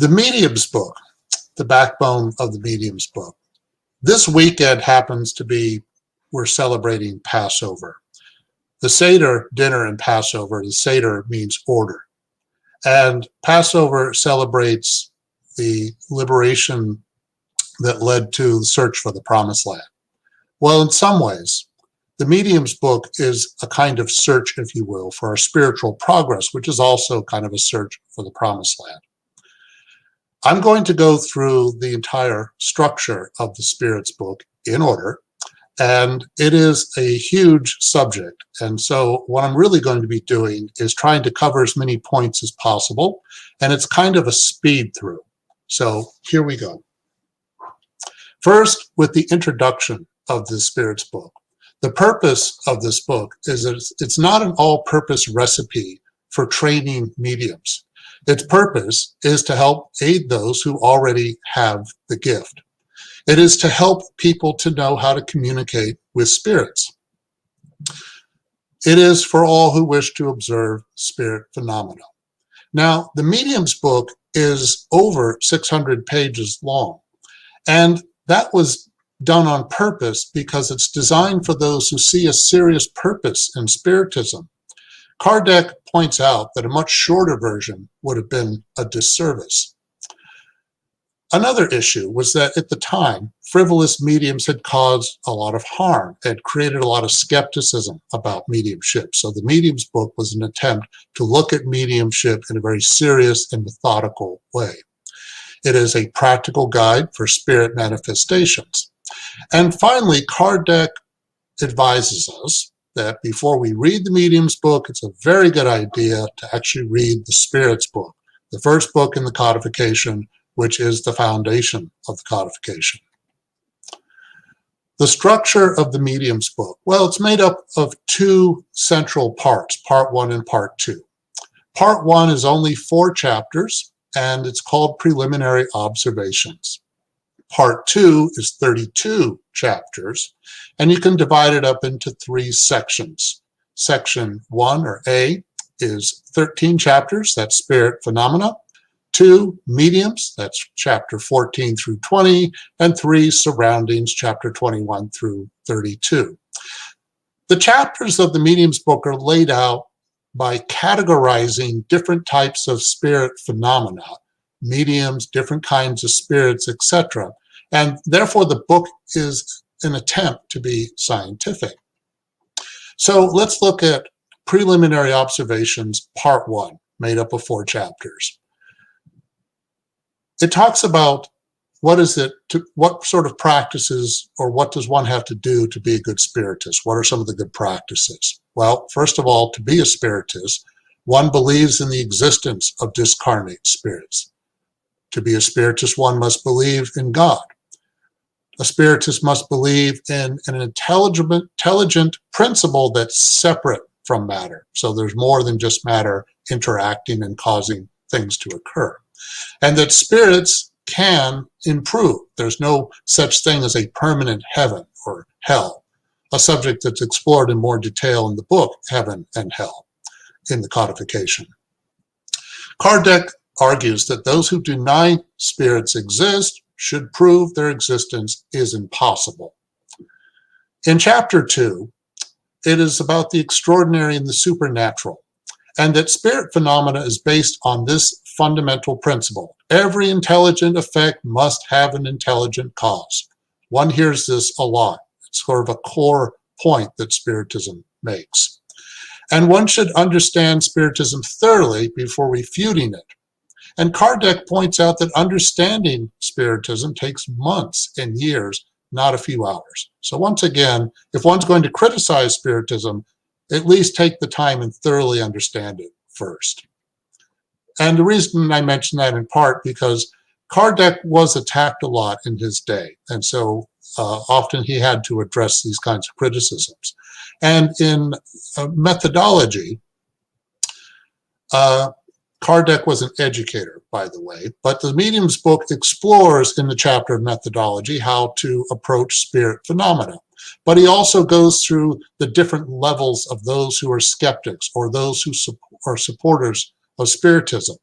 The Medium's book, the backbone of the Medium's book. This weekend happens to be, we're celebrating Passover. The Seder dinner in Passover, the Seder means order. And Passover celebrates the liberation that led to the search for the Promised Land. Well, in some ways, the Medium's book is a kind of search, if you will, for our spiritual progress, which is also kind of a search for the Promised Land. I'm going to go through the entire structure of the Spirit's book in order, and it is a huge subject. And so what I'm really going to be doing is trying to cover as many points as possible, and it's kind of a speed through. So here we go. First, with the introduction of the Spirit's book. The purpose of this book is that it's not an all-purpose recipe for training mediums. Its purpose is to help aid those who already have the gift. It is to help people to know how to communicate with spirits. It is for all who wish to observe spirit phenomena. Now, the Medium's book is over 600 pages long, and that was done on purpose because it's designed for those who see a serious purpose in Spiritism. Kardec points out that a much shorter version would have been a disservice. Another issue was that at the time, frivolous mediums had caused a lot of harm and created a lot of skepticism about mediumship. So the Medium's book was an attempt to look at mediumship in a very serious and methodical way. It is a practical guide for spirit manifestations. And finally, Kardec advises us that before we read the Medium's book, it's a very good idea to actually read the Spirit's book, the first book in the codification, which is the foundation of the codification. The structure of the Medium's book, well, it's made up of two central parts, part 1 and part 2. Part 1 is only 4 chapters, and it's called Preliminary Observations. Part 2 is 32 chapters, and you can divide it up into 3 sections. Section 1, or A, is 13 chapters, that's spirit phenomena. 2, mediums, that's chapter 14 through 20, and 3, surroundings, chapter 21 through 32. The chapters of the Medium's book are laid out by categorizing different types of spirit phenomena, mediums, different kinds of spirits, etc. And therefore, the book is an attempt to be scientific. So let's look at Preliminary Observations, Part 1, made up of 4 chapters. It talks about what sort of practices, or what does one have to do to be a good spiritist? What are some of the good practices? Well, first of all, to be a spiritist, one believes in the existence of discarnate spirits. To be a spiritist, one must believe in God. A spiritist must believe in an intelligent principle that's separate from matter. So there's more than just matter interacting and causing things to occur. And that spirits can improve. There's no such thing as a permanent heaven or hell, a subject that's explored in more detail in the book, Heaven and Hell, in the codification. Kardec argues that those who deny spirits exist should prove their existence is impossible. In chapter 2, it is about the extraordinary and the supernatural, and that spirit phenomena is based on this fundamental principle. Every intelligent effect must have an intelligent cause. One hears this a lot. It's sort of a core point that Spiritism makes. And one should understand Spiritism thoroughly before refuting it. And Kardec points out that understanding Spiritism takes months and years, not a few hours. So once again, if one's going to criticize Spiritism, at least take the time and thoroughly understand it first. And the reason I mention that in part because Kardec was attacked a lot in his day. And so often he had to address these kinds of criticisms. And in methodology, Kardec was an educator, by the way, but the Medium's book explores in the chapter of methodology how to approach spirit phenomena. But he also goes through the different levels of those who are skeptics or those who are supporters of Spiritism.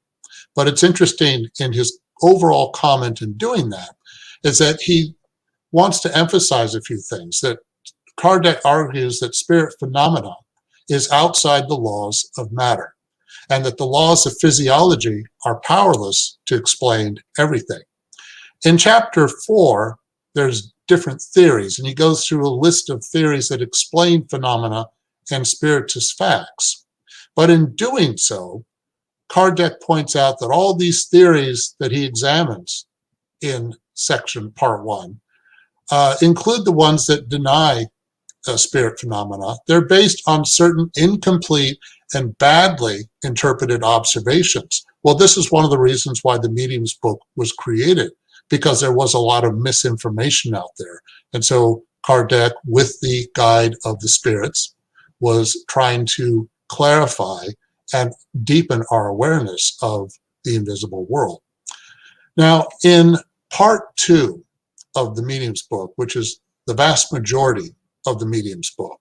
But it's interesting in his overall comment in doing that is that he wants to emphasize a few things. That Kardec argues that spirit phenomena is outside the laws of matter, and that the laws of physiology are powerless to explain everything. In chapter 4, there's different theories, and he goes through a list of theories that explain phenomena and spiritist facts. But in doing so, Kardec points out that all these theories that he examines in section part 1 include the ones that deny spirit phenomena. They're based on certain incomplete and badly interpreted observations. Well, this is one of the reasons why the Medium's book was created, because there was a lot of misinformation out there. And so Kardec, with the guide of the spirits, was trying to clarify and deepen our awareness of the invisible world. Now, in part 2 of the Medium's book, which is the vast majority of the Medium's book,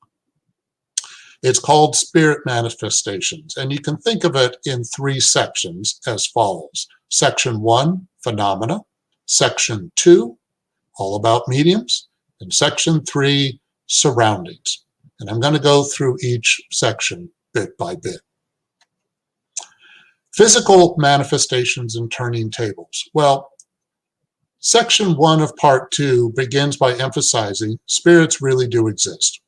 it's called Spirit Manifestations, and you can think of it in 3 sections as follows. Section 1, Phenomena. Section 2, all about mediums. And section 3, Surroundings. And I'm going to go through each section bit by bit. Physical manifestations and turning tables. Well, section 1 of part 2 begins by emphasizing spirits really do exist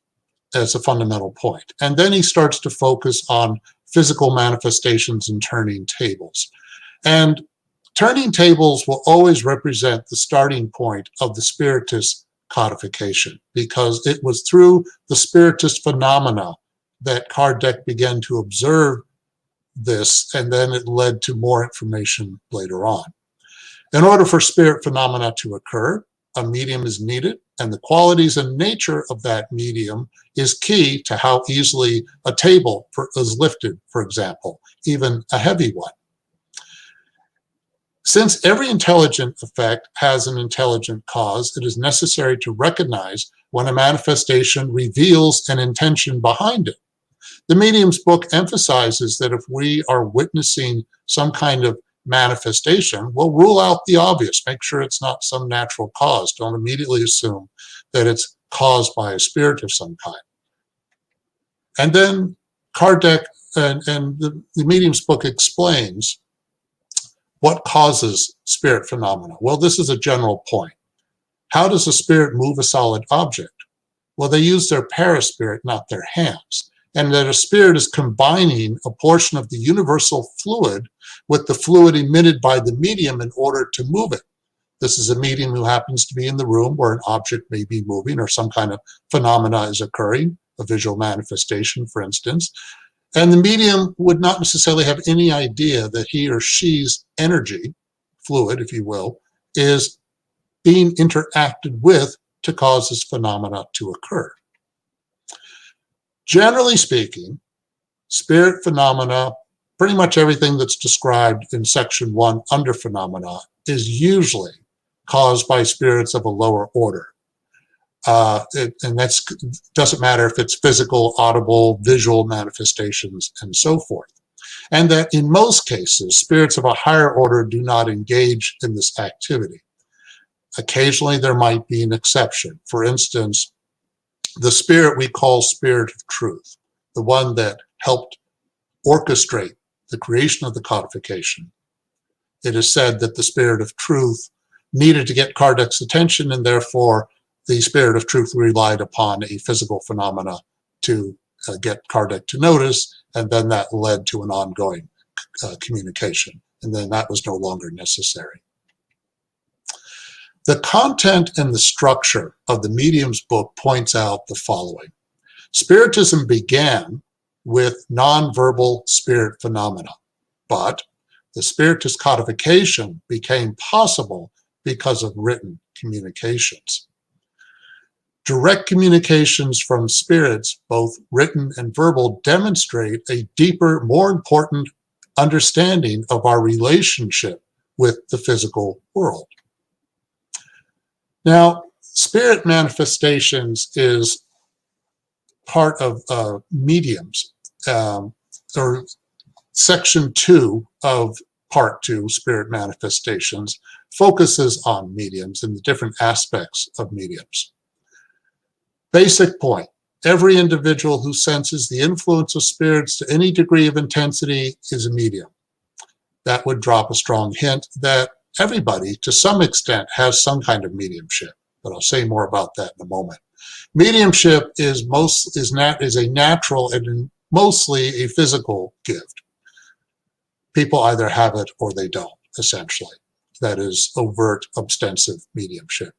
as a fundamental point. And then he starts to focus on physical manifestations and turning tables. And turning tables will always represent the starting point of the Spiritist codification, because it was through the Spiritist phenomena that Kardec began to observe this, and then it led to more information later on. In order for spirit phenomena to occur, a medium is needed, and the qualities and nature of that medium is key to how easily a table is lifted, for example, even a heavy one. Since every intelligent effect has an intelligent cause, it is necessary to recognize when a manifestation reveals an intention behind it. The Medium's book emphasizes that if we are witnessing some kind of manifestation, we'll rule out the obvious. Make sure it's not some natural cause. Don't immediately assume that it's caused by a spirit of some kind. And then Kardec and the Medium's book explains what causes spirit phenomena. Well, this is a general point. How does a spirit move a solid object? Well, they use their perispirit, not their hands. And that a spirit is combining a portion of the universal fluid with the fluid emitted by the medium in order to move it. This is a medium who happens to be in the room where an object may be moving or some kind of phenomena is occurring, a visual manifestation, for instance. And the medium would not necessarily have any idea that he or she's energy, fluid, if you will, is being interacted with to cause this phenomena to occur. Generally speaking, spirit phenomena, pretty much everything that's described in section 1 under phenomena, is usually caused by spirits of a lower order. And that doesn't matter if it's physical, audible, visual manifestations, and so forth. And that in most cases, spirits of a higher order do not engage in this activity. Occasionally, there might be an exception. For instance, the spirit we call Spirit of Truth, the one that helped orchestrate the creation of the codification. It is said that the Spirit of Truth needed to get Kardec's attention, and therefore the Spirit of Truth relied upon a physical phenomena to get Kardec to notice, and then that led to an ongoing communication, and then that was no longer necessary. The content and the structure of the Medium's book points out the following. Spiritism began with nonverbal spirit phenomena, but the Spiritist codification became possible because of written communications. Direct communications from spirits, both written and verbal, demonstrate a deeper, more important understanding of our relationship with the physical world. Now, spirit manifestations is part of mediums, or section 2 of Part 2, Spirit Manifestations, focuses on mediums and the different aspects of mediums. Basic point: every individual who senses the influence of spirits to any degree of intensity is a medium. That would drop a strong hint that everybody, to some extent, has some kind of mediumship, but I'll say more about that in a moment. Mediumship is a natural and mostly a physical gift. People either have it or they don't, essentially. That is overt, ostensive mediumship.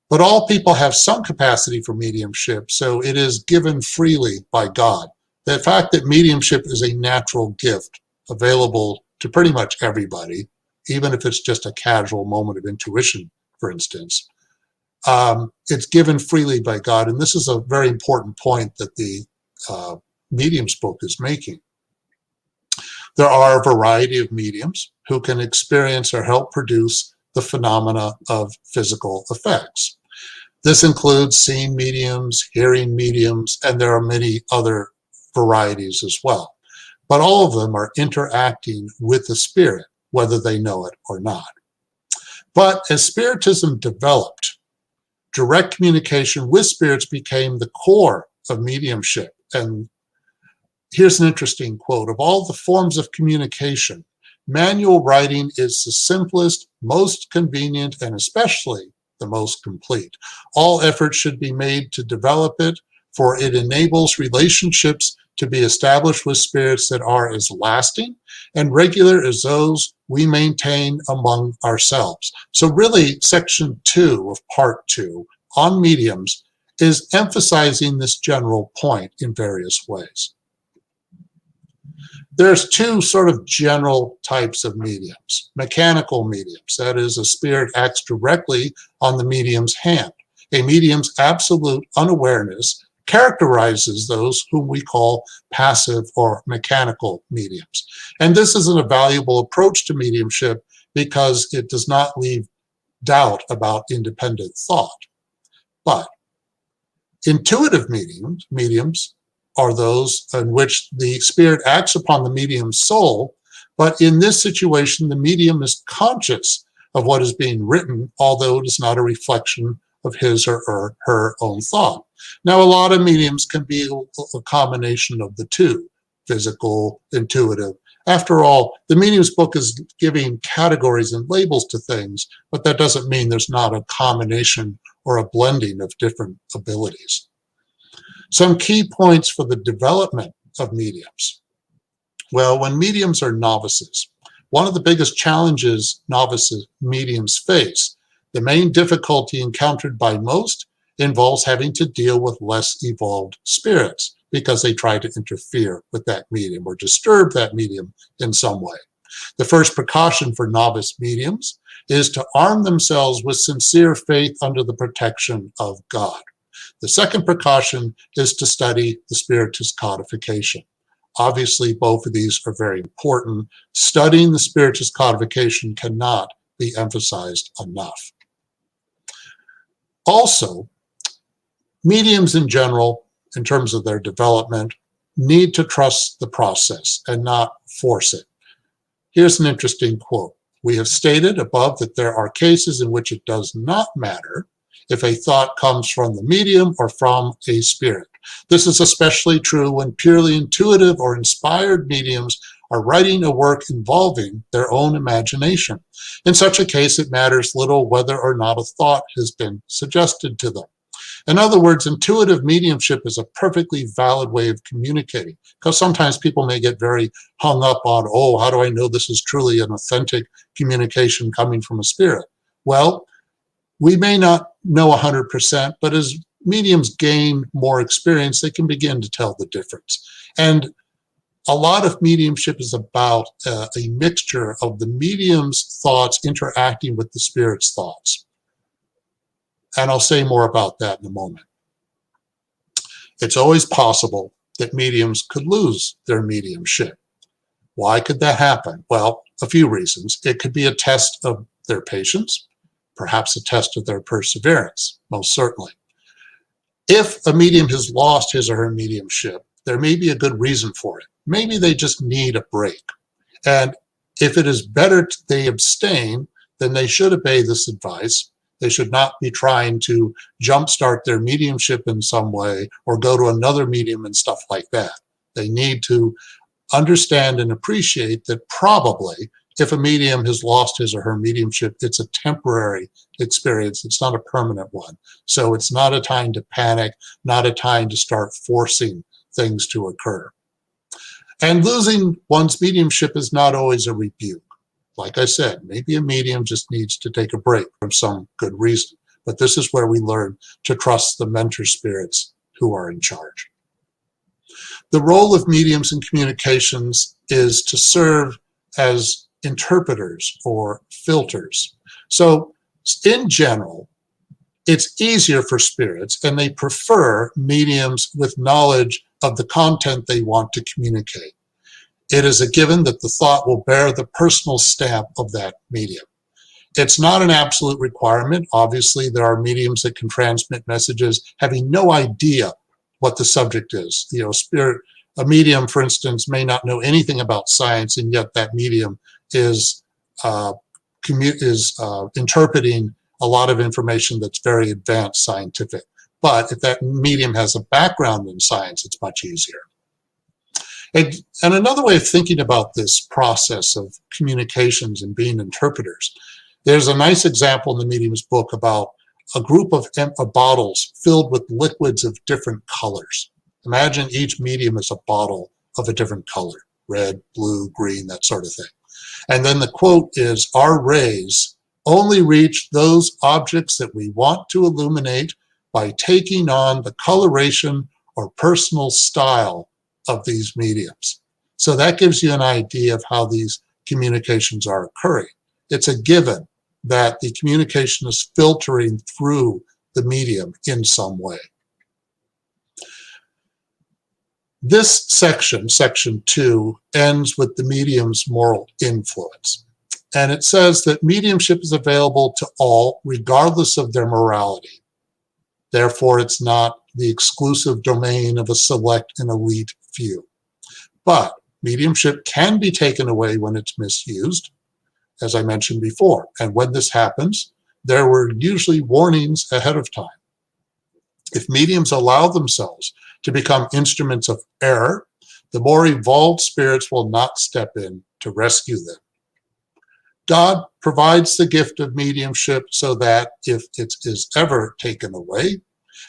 But all people have some capacity for mediumship, so it is given freely by God. The fact that mediumship is a natural gift available to pretty much everybody, even if it's just a casual moment of intuition, for instance, it's given freely by God. And this is a very important point that the medium's book is making. There are a variety of mediums who can experience or help produce the phenomena of physical effects. This includes seeing mediums, hearing mediums, and there are many other varieties as well. But all of them are interacting with the spirit, whether they know it or not. But as Spiritism developed, direct communication with spirits became the core of mediumship. And here's an interesting quote: of all the forms of communication, manual writing is the simplest, most convenient, and especially the most complete. All efforts should be made to develop it, for it enables relationships to be established with spirits that are as lasting and regular as those we maintain among ourselves. So really, section 2 of part 2 on mediums is emphasizing this general point in various ways. There's two sort of general types of mediums. Mechanical mediums, that is, a spirit acts directly on the medium's hand. A medium's absolute unawareness characterizes those whom we call passive or mechanical mediums. And this is a valuable approach to mediumship because it does not leave doubt about independent thought. But intuitive mediums are those in which the spirit acts upon the medium's soul, but in this situation, the medium is conscious of what is being written, although it is not a reflection of his or her own thought. Now, a lot of mediums can be a combination of the two, physical, intuitive. After all, the medium's book is giving categories and labels to things, but that doesn't mean there's not a combination or a blending of different abilities. Some key points for the development of mediums. Well, when mediums are novices, one of the biggest challenges mediums face, the main difficulty encountered by most, involves having to deal with less evolved spirits because they try to interfere with that medium or disturb that medium in some way. The first precaution for novice mediums is to arm themselves with sincere faith under the protection of God. The second precaution is to study the Spiritist codification. Obviously, both of these are very important. Studying the Spiritist codification cannot be emphasized enough. Also, mediums in general, in terms of their development, need to trust the process and not force it. Here's an interesting quote. We have stated above that there are cases in which it does not matter if a thought comes from the medium or from a spirit. This is especially true when purely intuitive or inspired mediums are writing a work involving their own imagination. In such a case, it matters little whether or not a thought has been suggested to them. In other words, intuitive mediumship is a perfectly valid way of communicating, because sometimes people may get very hung up on, oh, how do I know this is truly an authentic communication coming from a spirit? Well, we may not know 100%, but as mediums gain more experience, they can begin to tell the difference. And a lot of mediumship is about a mixture of the medium's thoughts interacting with the spirit's thoughts. And I'll say more about that in a moment. It's always possible that mediums could lose their mediumship. Why could that happen? Well, a few reasons. It could be a test of their patience, perhaps a test of their perseverance, most certainly. If a medium has lost his or her mediumship, there may be a good reason for it. Maybe they just need a break. And If it is better they abstain, then they should obey this advice. They should not be trying to jumpstart their mediumship in some way or go to another medium and stuff like that. They need to understand and appreciate that probably if a medium has lost his or her mediumship, it's a temporary experience. It's not a permanent one. So it's not a time to panic, not a time to start forcing things to occur. And losing one's mediumship is not always a rebuke. Like I said, maybe a medium just needs to take a break for some good reason. But this is where we learn to trust the mentor spirits who are in charge. The role of mediums in communications is to serve as interpreters or filters. So in general, it's easier for spirits, and they prefer mediums with knowledge of the content they want to communicate. It is a given that the thought will bear the personal stamp of that medium. It's not an absolute requirement. Obviously, there are mediums that can transmit messages having no idea what the subject is. You know, a medium, for instance, may not know anything about science, and yet that medium is interpreting a lot of information that's very advanced scientific. But if that medium has a background in science, it's much easier. And another way of thinking about this process of communications and being interpreters, there's a nice example in the medium's book about a group of bottles filled with liquids of different colors. Imagine each medium is a bottle of a different color, red, blue, green, that sort of thing. And then the quote is, "Our rays only reach those objects that we want to illuminate by taking on the coloration or personal style of these mediums." So that gives you an idea of how these communications are occurring. It's a given that the communication is filtering through the medium in some way. This section, section 2, ends with the medium's moral influence. And it says that mediumship is available to all regardless of their morality. Therefore, it's not the exclusive domain of a select and elite few. But mediumship can be taken away when it's misused, as I mentioned before. And when this happens, there were usually warnings ahead of time. If mediums allow themselves to become instruments of error, the more evolved spirits will not step in to rescue them. God provides the gift of mediumship so that if it is ever taken away,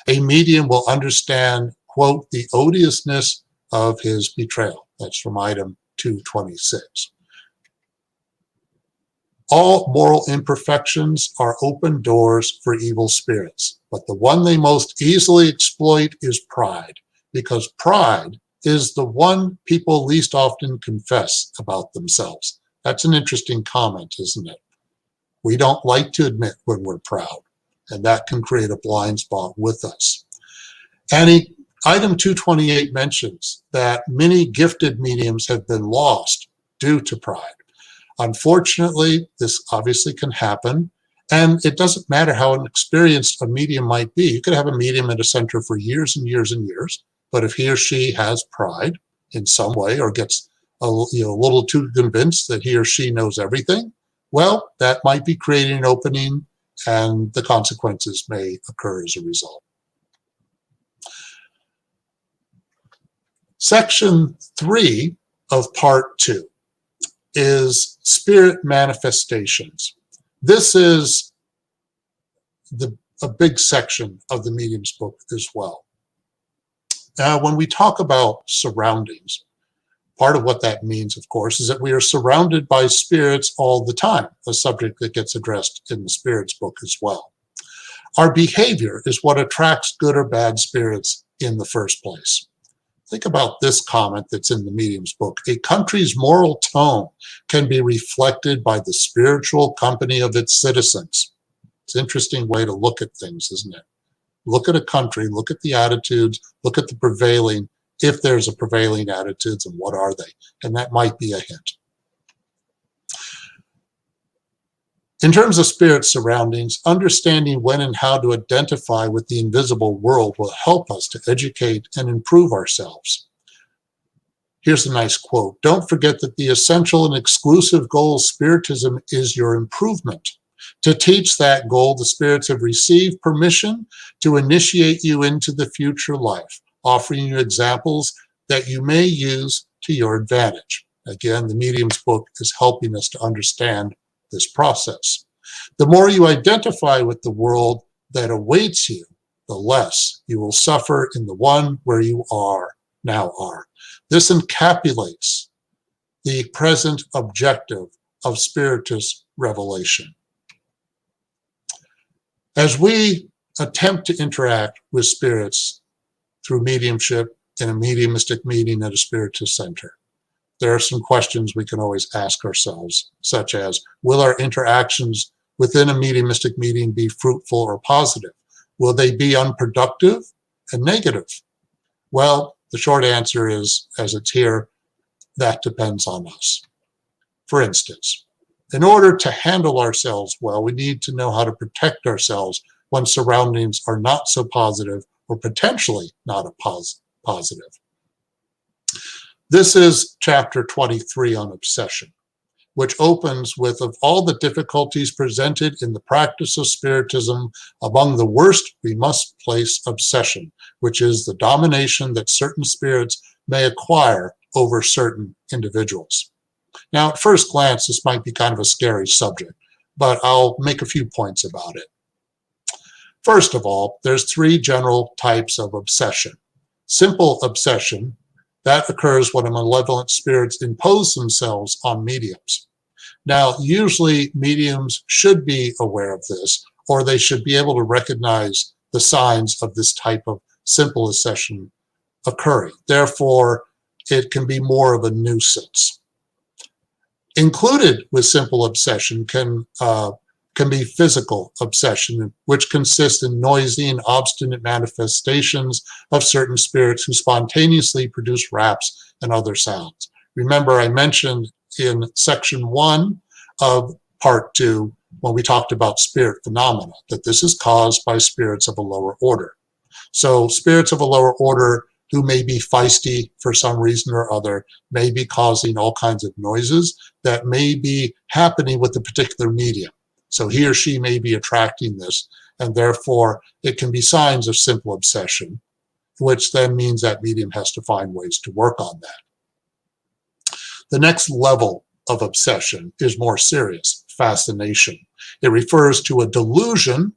a medium will understand, quote, the odiousness of his betrayal. That's from item 226. All moral imperfections are open doors for evil spirits, but the one they most easily exploit is pride, because pride is the one people least often confess about themselves. That's an interesting comment, isn't it? We don't like to admit when we're proud, and that can create a blind spot with us. And item 228 mentions that many gifted mediums have been lost due to pride. Unfortunately, this obviously can happen, and it doesn't matter how inexperienced a medium might be. You could have a medium at a center for years and years and years, but if he or she has pride in some way or gets a little too convinced that he or she knows everything, well, that might be creating an opening, and the consequences may occur as a result. Section 3 of part 2 is spirit manifestations. This is a big section of the medium's book as well. Now, when we talk about surroundings, part of what that means, of course, is that we are surrounded by spirits all the time, a subject that gets addressed in the spirits book as well. Our behavior is what attracts good or bad spirits in the first place. Think about this comment that's in the medium's book. A country's moral tone can be reflected by the spiritual company of its citizens. It's an interesting way to look at things, isn't it? Look at a country, look at the attitudes, look at the prevailing, if there's a prevailing attitudes, and what are they? And that might be a hint. In terms of spirit surroundings, understanding when and how to identify with the invisible world will help us to educate and improve ourselves. Here's a nice quote. Don't forget that the essential and exclusive goal of Spiritism is your improvement. To teach that goal, the spirits have received permission to initiate you into the future life, offering you examples that you may use to your advantage. Again, the Medium's book is helping us to understand this process. The more you identify with the world that awaits you, the less you will suffer in the one where you now are. This encapsulates the present objective of Spiritist revelation. As we attempt to interact with spirits through mediumship in a mediumistic meeting at a Spiritist center, there are some questions we can always ask ourselves, such as, will our interactions within a mediumistic meeting be fruitful or positive? Will they be unproductive and negative? Well, the short answer is, as it's here, that depends on us. For instance, in order to handle ourselves well, we need to know how to protect ourselves when surroundings are not so positive or potentially not positive. This is chapter 23 on obsession, which opens with, of all the difficulties presented in the practice of Spiritism, among the worst we must place obsession, which is the domination that certain spirits may acquire over certain individuals. Now, at first glance, this might be kind of a scary subject, but I'll make a few points about it. First of all, there's three general types of obsession. Simple obsession, that occurs when malevolent spirits impose themselves on mediums. Now, usually mediums should be aware of this, or they should be able to recognize the signs of this type of simple obsession occurring. Therefore, it can be more of a nuisance. Included with simple obsession can be physical obsession, which consists in noisy and obstinate manifestations of certain spirits who spontaneously produce raps and other sounds. Remember, I mentioned in section 1 of part 2, when we talked about spirit phenomena, that this is caused by spirits of a lower order. So spirits of a lower order who may be feisty for some reason or other may be causing all kinds of noises that may be happening with a particular medium. So he or she may be attracting this, and therefore it can be signs of simple obsession, which then means that medium has to find ways to work on that. The next level of obsession is more serious, fascination. It refers to a delusion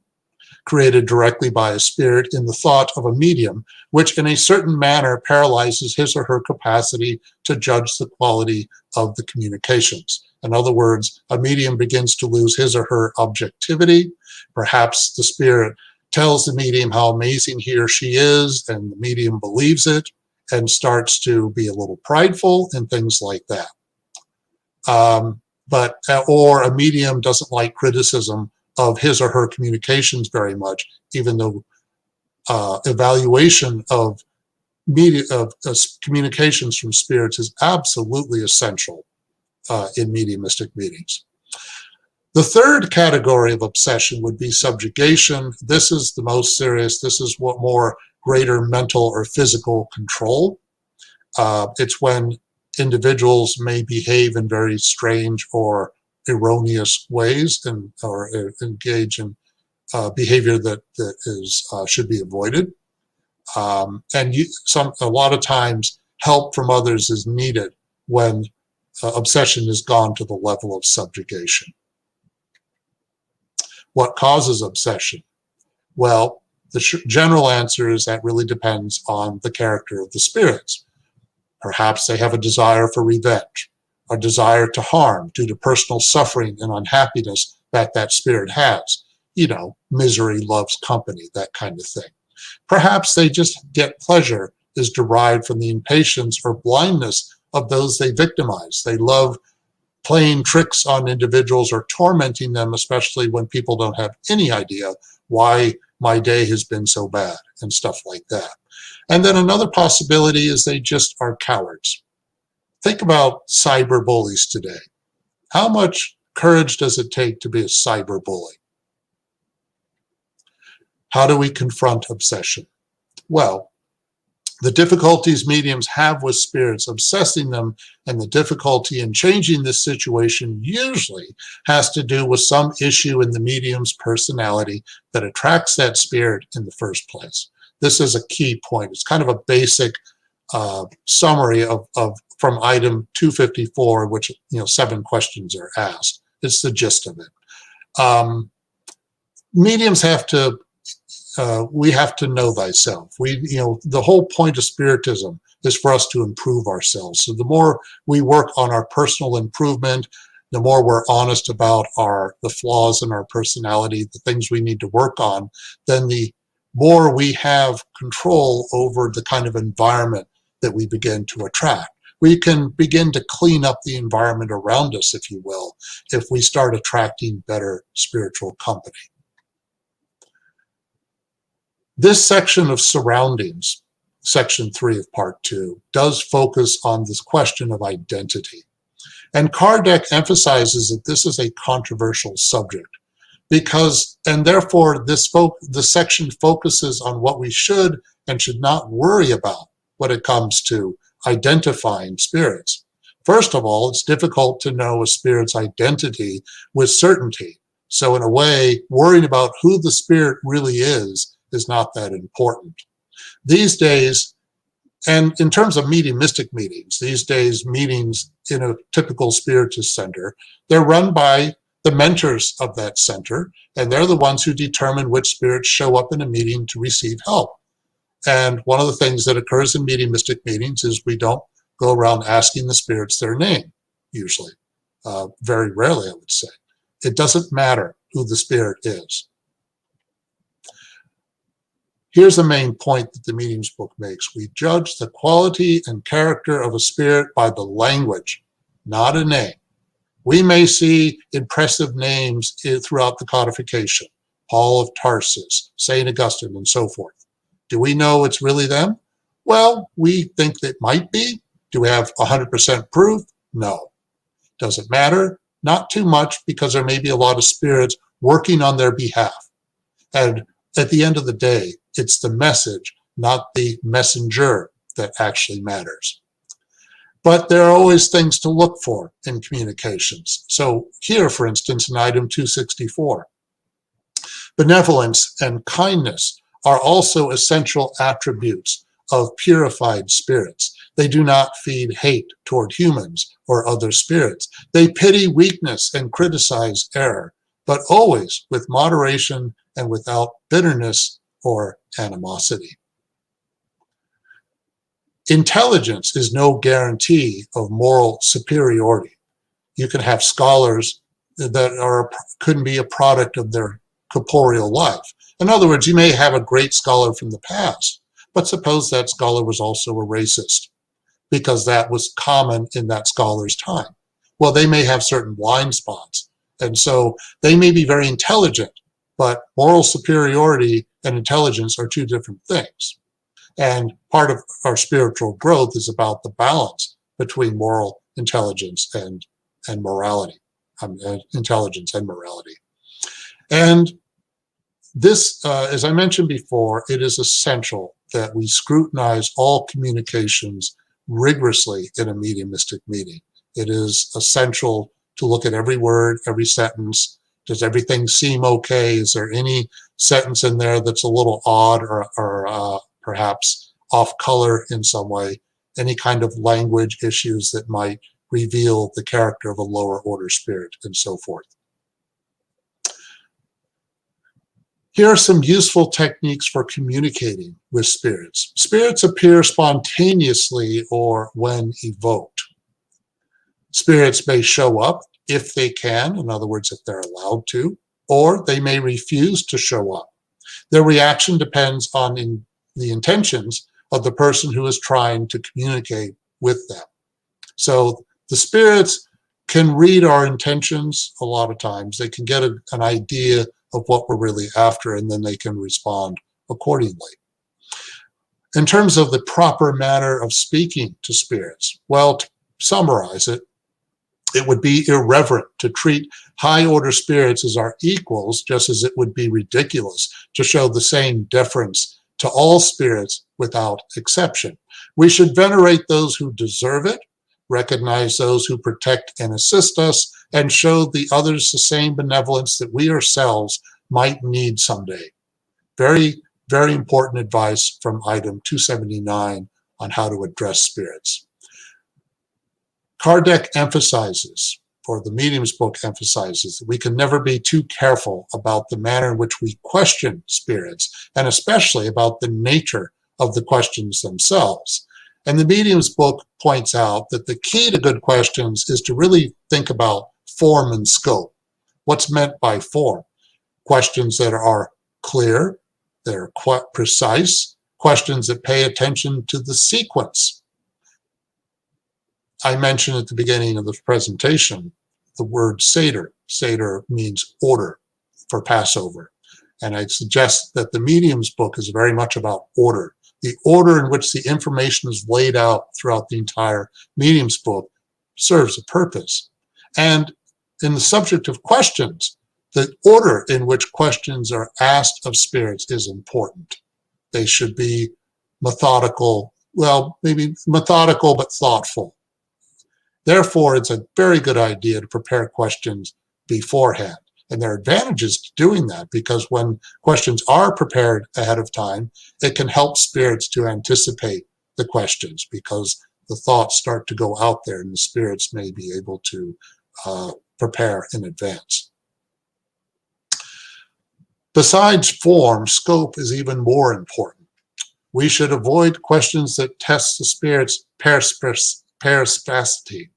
created directly by a spirit in the thought of a medium, which in a certain manner paralyzes his or her capacity to judge the quality of the communications. In other words, a medium begins to lose his or her objectivity. Perhaps the spirit tells the medium how amazing he or she is, and the medium believes it and starts to be a little prideful and things like that. Or a medium doesn't like criticism of his or her communications very much, even though evaluation of communications from spirits is absolutely essential in mediumistic meetings. The third category of obsession would be subjugation. This is the most serious. This is what more greater mental or physical control. It's when individuals may behave in very strange or erroneous ways or engage in behavior that should be avoided. A lot of times help from others is needed when obsession has gone to the level of subjugation. What causes obsession? Well, the general answer is that really depends on the character of the spirits. Perhaps they have a desire for revenge, a desire to harm due to personal suffering and unhappiness that spirit has. You know, misery loves company, that kind of thing. Perhaps they just get pleasure is derived from the impatience or blindness of those they victimize. They love playing tricks on individuals or tormenting them, especially when people don't have any idea why my day has been so bad and stuff like that. And then another possibility is they just are cowards. Think about cyber bullies today. How much courage does it take to be a cyber bully? How do we confront obsession? Well, The difficulties mediums have with spirits obsessing them, and the difficulty in changing this situation usually has to do with some issue in the medium's personality that attracts that spirit in the first place. This is a key point. It's kind of a basic summary of from item 254, which 7 questions are asked. It's the gist of it. Mediums have to we have to know thyself. The whole point of Spiritism is for us to improve ourselves. So the more we work on our personal improvement, the more we're honest about the flaws in our personality, the things we need to work on, then the more we have control over the kind of environment that we begin to attract. We can begin to clean up the environment around us, if you will, if we start attracting better spiritual company. This section of surroundings, section 3 of part 2, does focus on this question of identity. And Kardec emphasizes that this is a controversial subject because, and therefore this section focuses on what we should and should not worry about when it comes to identifying spirits. First of all, it's difficult to know a spirit's identity with certainty. So in a way, worrying about who the spirit really is not that important. These days, and in terms of mediumistic meetings, these days meetings in a typical Spiritist center, they're run by the mentors of that center, and they're the ones who determine which spirits show up in a meeting to receive help. And one of the things that occurs in mediumistic meetings is we don't go around asking the spirits their name, usually. Very rarely, I would say. It doesn't matter who the spirit is. Here's the main point that the Medium's book makes. We judge the quality and character of a spirit by the language, not a name. We may see impressive names throughout the codification, Paul of Tarsus, St. Augustine, and so forth. Do we know it's really them? Well, we think that it might be. Do we have 100% proof? No. Does it matter? Not too much, because there may be a lot of spirits working on their behalf. And at the end of the day, it's the message, not the messenger, that actually matters. But there are always things to look for in communications. So here, for instance, in item 264, benevolence and kindness are also essential attributes of purified spirits. They do not feed hate toward humans or other spirits. They pity weakness and criticize error, but always with moderation and without bitterness or animosity. Intelligence is no guarantee of moral superiority. You can have scholars that couldn't be a product of their corporeal life. In other words, you may have a great scholar from the past, but suppose that scholar was also a racist, because that was common in that scholar's time. Well, they may have certain blind spots, and so they may be very intelligent, but moral superiority and intelligence are two different things. And part of our spiritual growth is about the balance between moral intelligence and morality, intelligence and morality. And this, as I mentioned before, it is essential that we scrutinize all communications rigorously in a mediumistic meeting. It is essential to look at every word, every sentence. Does everything seem okay? Is there any sentence in there that's a little odd or perhaps off color in some way? Any kind of language issues that might reveal the character of a lower order spirit, and so forth. Here are some useful techniques for communicating with spirits. Spirits appear spontaneously or when evoked. Spirits may show up if they can, in other words, if they're allowed to, or they may refuse to show up. Their reaction depends on the intentions of the person who is trying to communicate with them. So the spirits can read our intentions a lot of times. They can get an idea of what we're really after, and then they can respond accordingly. In terms of the proper manner of speaking to spirits, well, to summarize it, it would be irreverent to treat high-order spirits as our equals, just as it would be ridiculous to show the same deference to all spirits without exception. We should venerate those who deserve it, recognize those who protect and assist us, and show the others the same benevolence that we ourselves might need someday. Very, very important advice from item 279 on how to address spirits. Kardec emphasizes, or the Medium's book emphasizes, that we can never be too careful about the manner in which we question spirits, and especially about the nature of the questions themselves. And the Medium's book points out that the key to good questions is to really think about form and scope. What's meant by form? Questions that are clear, that are quite precise, questions that pay attention to the sequence. I mentioned at the beginning of the presentation the word Seder. Seder means order for Passover. And I suggest that the Medium's book is very much about order. The order in which the information is laid out throughout the entire Medium's book serves a purpose. And in the subject of questions, the order in which questions are asked of spirits is important. They should be methodical, well, maybe methodical but thoughtful. Therefore, it's a very good idea to prepare questions beforehand. And there are advantages to doing that, because when questions are prepared ahead of time, it can help spirits to anticipate the questions, because the thoughts start to go out there and the spirits may be able to prepare in advance. Besides form, scope is even more important. We should avoid questions that test the spirit's perspicacity.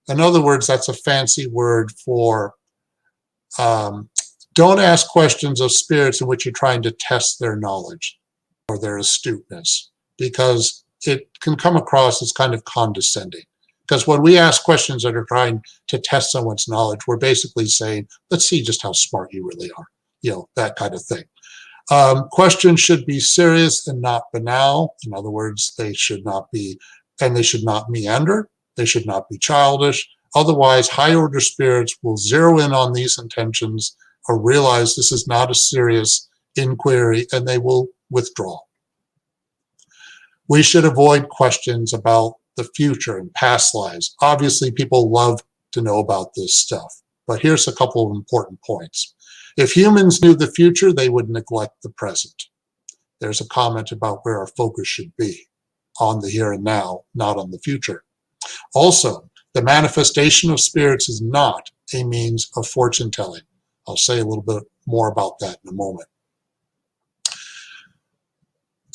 In other words, that's a fancy word for don't ask questions of spirits in which you're trying to test their knowledge or their astuteness, because it can come across as kind of condescending. Because when we ask questions that are trying to test someone's knowledge, we're basically saying, let's see just how smart you really are, that kind of thing. Questions should be serious and not banal. In other words, they should not be, and they should not meander. They should not be childish. Otherwise, high-order spirits will zero in on these intentions or realize this is not a serious inquiry, and they will withdraw. We should avoid questions about the future and past lives. Obviously, people love to know about this stuff, but here's a couple of important points. If humans knew the future, they would neglect the present. There's a comment about where our focus should be, on the here and now, not on the future. Also, the manifestation of spirits is not a means of fortune telling. I'll say a little bit more about that in a moment.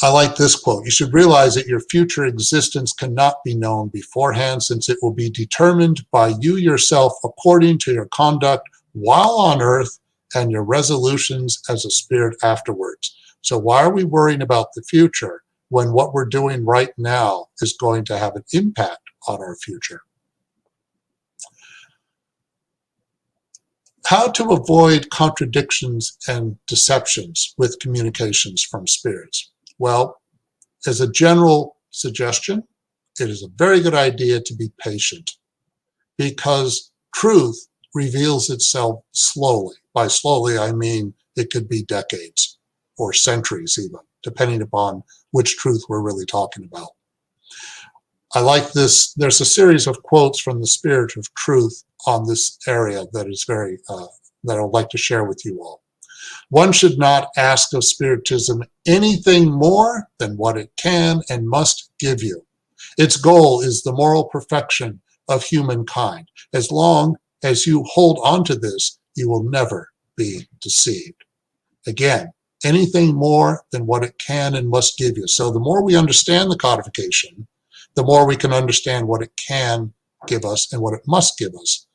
I like this quote. You should realize that your future existence cannot be known beforehand, since it will be determined by you yourself according to your conduct while on earth and your resolutions as a spirit afterwards. So why are we worrying about the future when what we're doing right now is going to have an impact on our future? How to avoid contradictions and deceptions with communications from spirits? Well, as a general suggestion, it is a very good idea to be patient, because truth reveals itself slowly. By slowly, I mean it could be decades or centuries even, depending upon which truth we're really talking about. I like this. There's a series of quotes from the Spirit of Truth on this area that is very, that I would like to share with you all. One should not ask of Spiritism anything more than what it can and must give you. Its goal is the moral perfection of humankind. As long as you hold on to this, you will never be deceived. Again, anything more than what it can and must give you. So the more we understand the codification, the more we can understand what it can give us and what it must give us,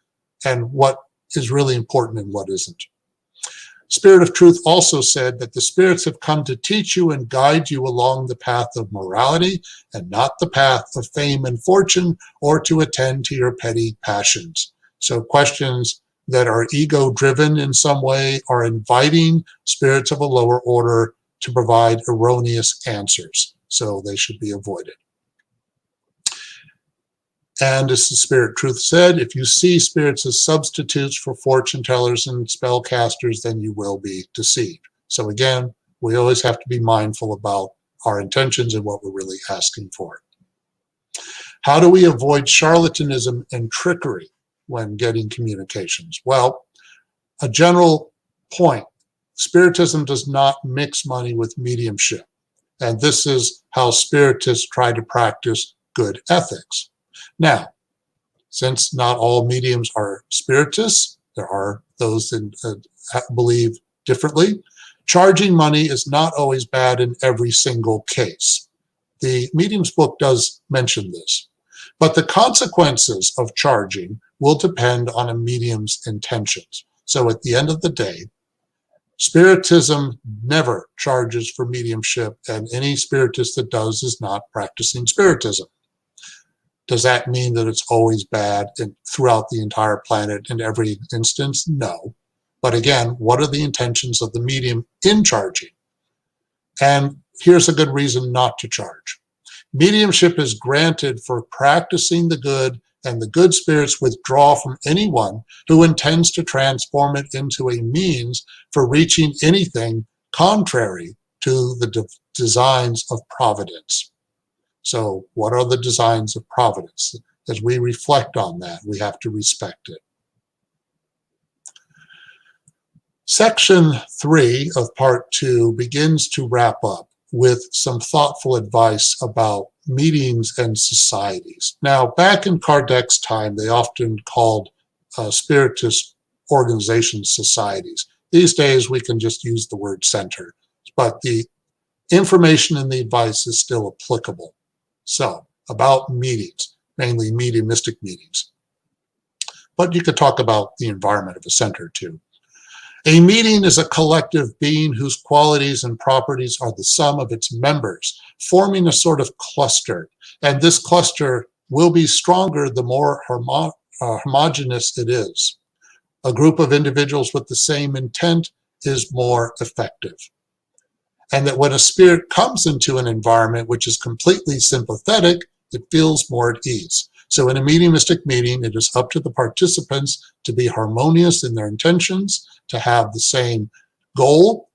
and what is really important and what isn't. Spirit of Truth also said that the spirits have come to teach you and guide you along the path of morality and not the path of fame and fortune, or to attend to your petty passions. So questions that are ego-driven in some way are inviting spirits of a lower order to provide erroneous answers. So they should be avoided. And as the Spirit Truth said, if you see spirits as substitutes for fortune tellers and spellcasters, then you will be deceived. So again, we always have to be mindful about our intentions and what we're really asking for. How do we avoid charlatanism and trickery when getting communications? Well, a general point, Spiritism does not mix money with mediumship. And this is how Spiritists try to practice good ethics. Now, since not all mediums are Spiritists, there are those that believe differently. Charging money is not always bad in every single case. The Medium's book does mention this. But the consequences of charging will depend on a medium's intentions. So at the end of the day, Spiritism never charges for mediumship, and any Spiritist that does is not practicing Spiritism. Does that mean that it's always bad throughout the entire planet in every instance? No. But again, what are the intentions of the medium in charging? And here's a good reason not to charge. Mediumship is granted for practicing the good, and the good spirits withdraw from anyone who intends to transform it into a means for reaching anything contrary to the designs of providence. So what are the designs of providence? As we reflect on that, we have to respect it. Section 3 of Part 2 begins to wrap up with some thoughtful advice about meetings and societies. Now, back in Kardec's time, they often called Spiritist organizations societies. These days, we can just use the word center, but the information in the advice is still applicable. So, about meetings, mainly mediumistic meetings. But you could talk about the environment of a center too. A meeting is a collective being whose qualities and properties are the sum of its members, forming a sort of cluster. And this cluster will be stronger the more homogeneous it is. A group of individuals with the same intent is more effective. And that when a spirit comes into an environment which is completely sympathetic, it feels more at ease. So in a mediumistic meeting, it is up to the participants to be harmonious in their intentions, to have the same goal,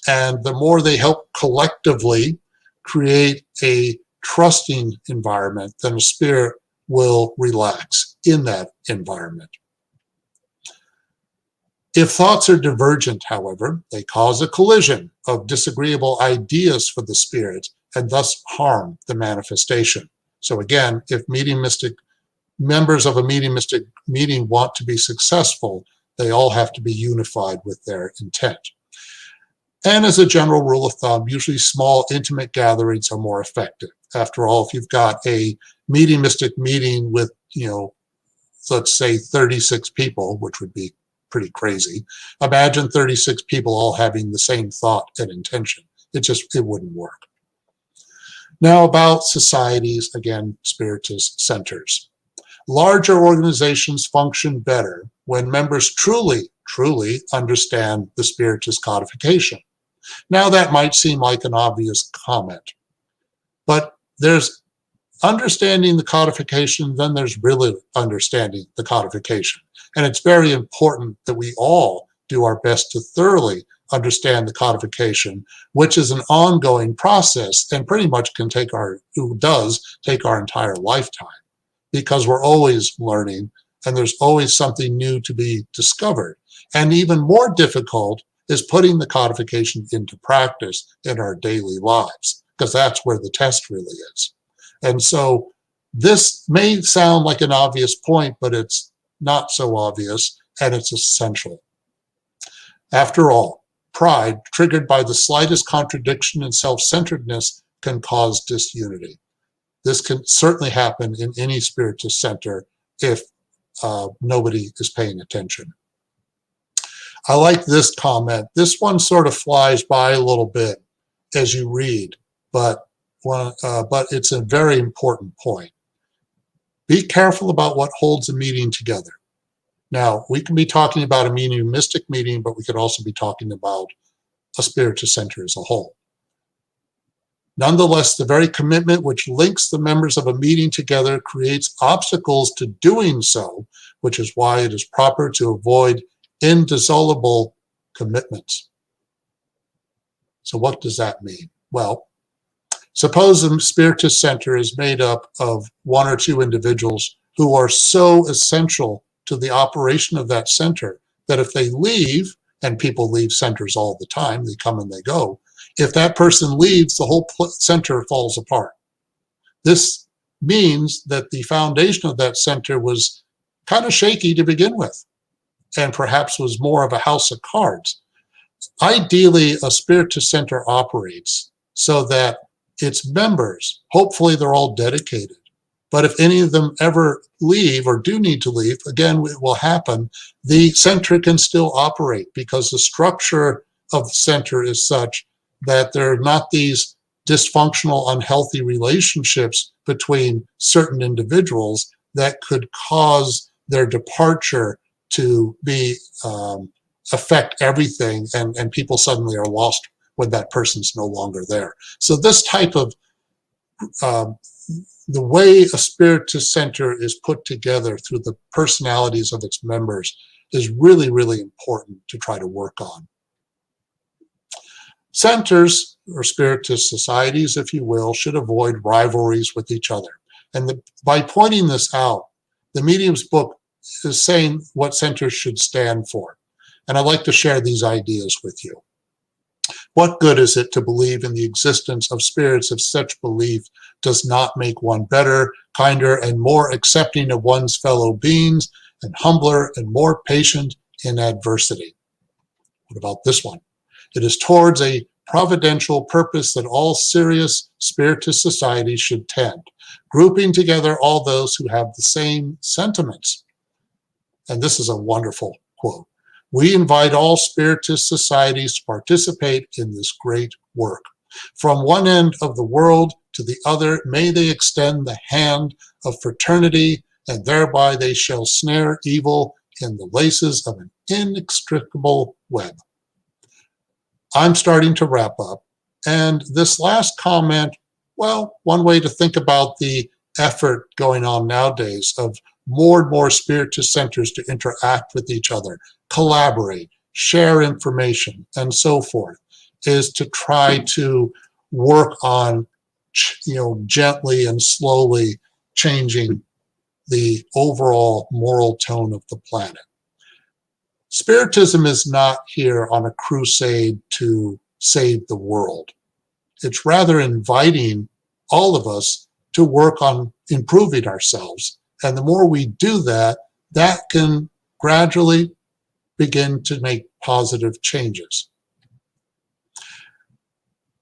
and the more they help collectively create a trusting environment, then a spirit will relax in that environment. If thoughts are divergent, however, they cause a collision of disagreeable ideas for the spirit and thus harm the manifestation. So again, if members of a mediumistic meeting want to be successful, they all have to be unified with their intent. And as a general rule of thumb, usually small, intimate gatherings are more effective. After all, if you've got a mediumistic meeting with, let's say 36 people, which would be pretty crazy, imagine 36 people all having the same thought and intention. It wouldn't work. Now about societies, again, Spiritist centers. Larger organizations function better when members truly understand the Spiritist codification. Now that might seem like an obvious comment, but there's understanding the codification, then there's really understanding the codification. And it's very important that we all do our best to thoroughly understand the codification, which is an ongoing process and pretty much does take our entire lifetime, because we're always learning and there's always something new to be discovered. And even more difficult is putting the codification into practice in our daily lives, because that's where the test really is. And so this may sound like an obvious point, but it's not so obvious, and it's essential. After all, pride, triggered by the slightest contradiction and self-centeredness, can cause disunity. This can certainly happen in any Spiritist center if nobody is paying attention. I like this comment. This one sort of flies by a little bit as you read, but it's a very important point. Be careful about what holds a meeting together. Now, we can be talking about a mediumistic meeting, but we could also be talking about a Spiritist center as a whole. Nonetheless, the very commitment which links the members of a meeting together creates obstacles to doing so, which is why it is proper to avoid indissoluble commitments. So what does that mean? Well, Suppose a Spiritist center is made up of one or two individuals who are so essential to the operation of that center that if they leave, and people leave centers all the time, they come and they go, if that person leaves, the whole center falls apart. This means that the foundation of that center was kind of shaky to begin with, and perhaps was more of a house of cards. Ideally, a Spiritist center operates so that its members, hopefully they're all dedicated, but if any of them ever leave or do need to leave, again, it will happen, the center can still operate because the structure of the center is such that there are not these dysfunctional, unhealthy relationships between certain individuals that could cause their departure to be affect everything, and people suddenly are lost when that person's no longer there. So this type of the way a Spiritist center is put together through the personalities of its members is really, really important to try to work on. Centers, or Spiritist societies, if you will, should avoid rivalries with each other. And by pointing this out, the Medium's book is saying what centers should stand for. And I'd like to share these ideas with you. What good is it to believe in the existence of spirits if such belief does not make one better, kinder, and more accepting of one's fellow beings, and humbler and more patient in adversity? What about this one? It is towards a providential purpose that all serious Spiritist societies should tend, grouping together all those who have the same sentiments. And this is a wonderful quote. We invite all Spiritist societies to participate in this great work. From one end of the world to the other, may they extend the hand of fraternity, and thereby they shall snare evil in the laces of an inextricable web. I'm starting to wrap up, and this last comment, well, one way to think about the effort going on nowadays of more and more Spiritist centers to interact with each other, collaborate, share information, and so forth, is to try to work on, gently and slowly changing the overall moral tone of the planet. Spiritism is not here on a crusade to save the world. It's rather inviting all of us to work on improving ourselves. And the more we do that, that can gradually begin to make positive changes.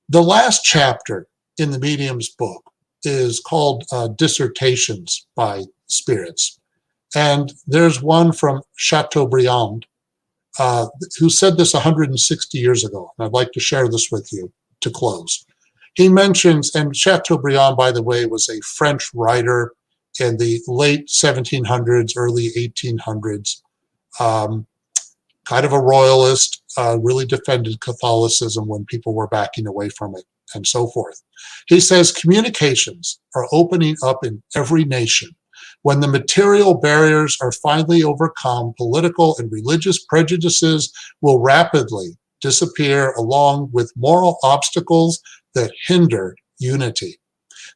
The last chapter in the Medium's book is called Dissertations by Spirits. And there's one from Chateaubriand who said this 160 years ago. And I'd like to share this with you to close. He mentions, and Chateaubriand, by the way, was a French writer in the late 1700s, early 1800s, kind of a royalist, really defended Catholicism when people were backing away from it, and so forth. He says, communications are opening up in every nation. When the material barriers are finally overcome, political and religious prejudices will rapidly disappear along with moral obstacles that hinder unity.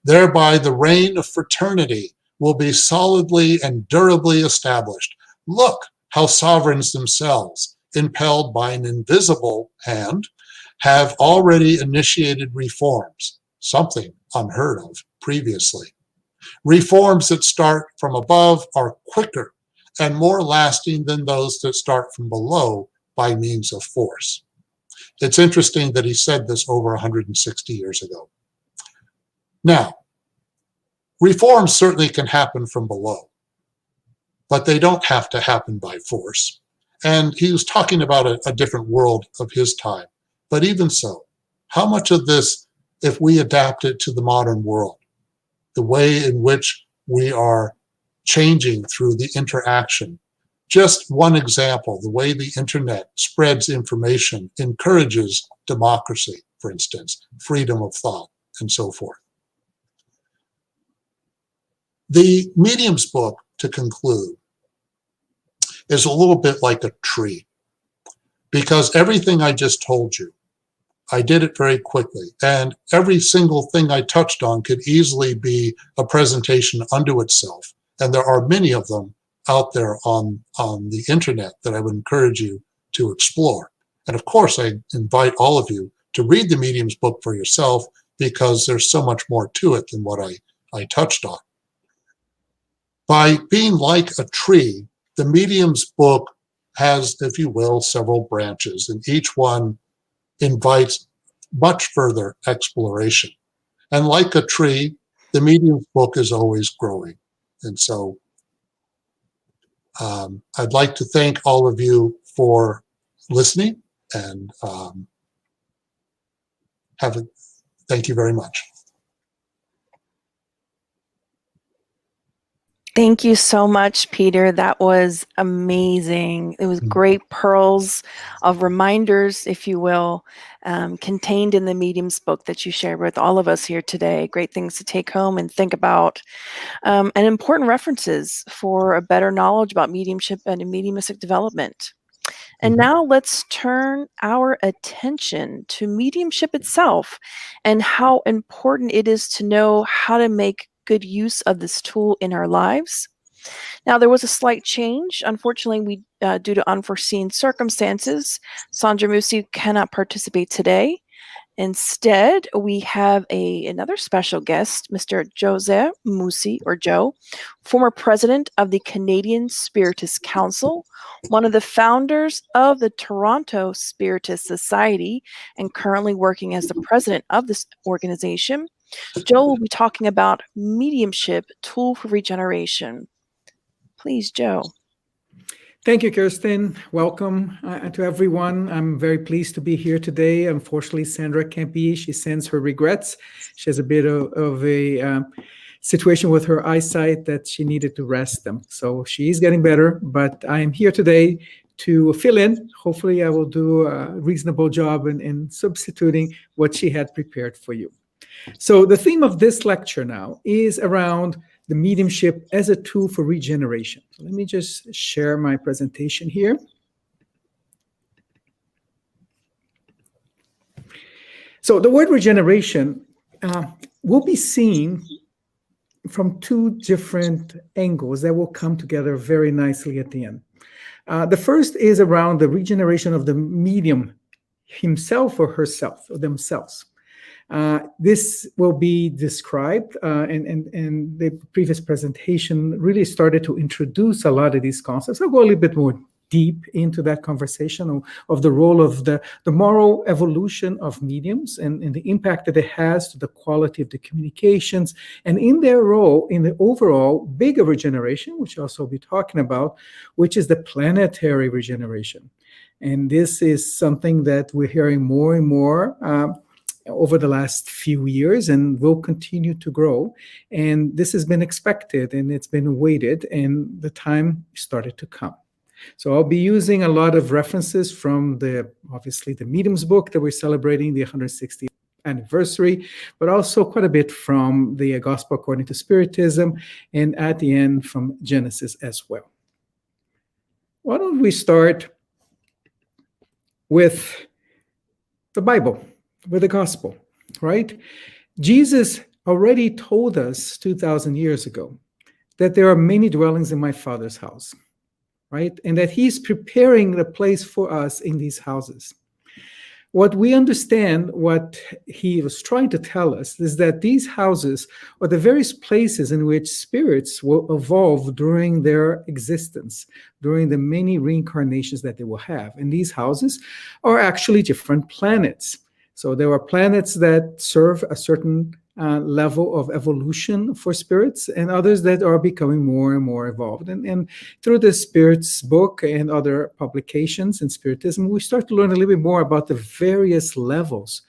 Thereby, the reign of fraternity will be solidly and durably established. Look how sovereigns themselves, impelled by an invisible hand, have already initiated reforms, something unheard of previously. Reforms that start from above are quicker and more lasting than those that start from below by means of force. It's interesting that he said this over 160 years ago. Now, reforms certainly can happen from below, but they don't have to happen by force. And he was talking about a different world of his time. But even so, how much of this, if we adapt it to the modern world, the way in which we are changing through the interaction? Just one example, the way the internet spreads information, encourages democracy, for instance, freedom of thought, and so forth. The Medium's book, to conclude, is a little bit like a tree, because everything I just told you I did it very quickly. And every single thing I touched on could easily be a presentation unto itself. And there are many of them out there on the internet that I would encourage you to explore. And of course, I invite all of you to read the Medium's book for yourself, because there's so much more to it than what I touched on. By being like a tree, the Medium's book has, if you will, several branches, and each one invites much further exploration. And like a tree, the Medium's book is always growing. And so I'd like to thank all of you for listening, and thank you very much. Thank you so much, Peter. That was amazing. It was great pearls of reminders, if you will, contained in the Medium's book that you shared with all of us here today. Great things to take home and think about, and important references for a better knowledge about mediumship and mediumistic development. And now let's turn our attention to mediumship itself and how important it is to know how to make good use of this tool in our lives. Now, there was a slight change. Unfortunately, due to unforeseen circumstances, Sandra Mussi cannot participate today. Instead, we have another special guest, Mr. Jose Mussi, or Joe, former president of the Canadian Spiritist Council, one of the founders of the Toronto Spiritist Society, and currently working as the president of this organization. Joe will be talking about mediumship, tool for regeneration. Please, Joe. Thank you, Kirsten. Welcome to everyone. I'm very pleased to be here today. Unfortunately, Sandra can't be. She sends her regrets. She has a bit of a situation with her eyesight that she needed to rest them. So she is getting better, but I am here today to fill in. Hopefully, I will do a reasonable job in substituting what she had prepared for you. So the theme of this lecture now is around the mediumship as a tool for regeneration. So let me just share my presentation here. So the word regeneration will be seen from two different angles that will come together very nicely at the end. The first is around the regeneration of the medium himself or herself, or themselves. This will be described, and the previous presentation really started to introduce a lot of these concepts. I'll go a little bit more deep into that conversation of the role of the moral evolution of mediums and the impact that it has to the quality of the communications, and in their role in the overall bigger regeneration, which I'll also be talking about, which is the planetary regeneration. And this is something that we're hearing more and more over the last few years, and will continue to grow. And this has been expected, and it's been awaited, and the time started to come. So I'll be using a lot of references from obviously the Medium's book that we're celebrating the 160th anniversary, but also quite a bit from the Gospel According to Spiritism, and at the end from Genesis as well. Why don't we start with the Bible, with the gospel, right? Jesus already told us 2,000 years ago that there are many dwellings in my Father's house, right? And that he's preparing the place for us in these houses. What we understand, what he was trying to tell us, is that these houses are the various places in which spirits will evolve during their existence, during the many reincarnations that they will have. And these houses are actually different planets. So there are planets that serve a certain level of evolution for spirits, and others that are becoming more and more evolved. And through the Spirit's book and other publications in Spiritism, we start to learn a little bit more about the various levels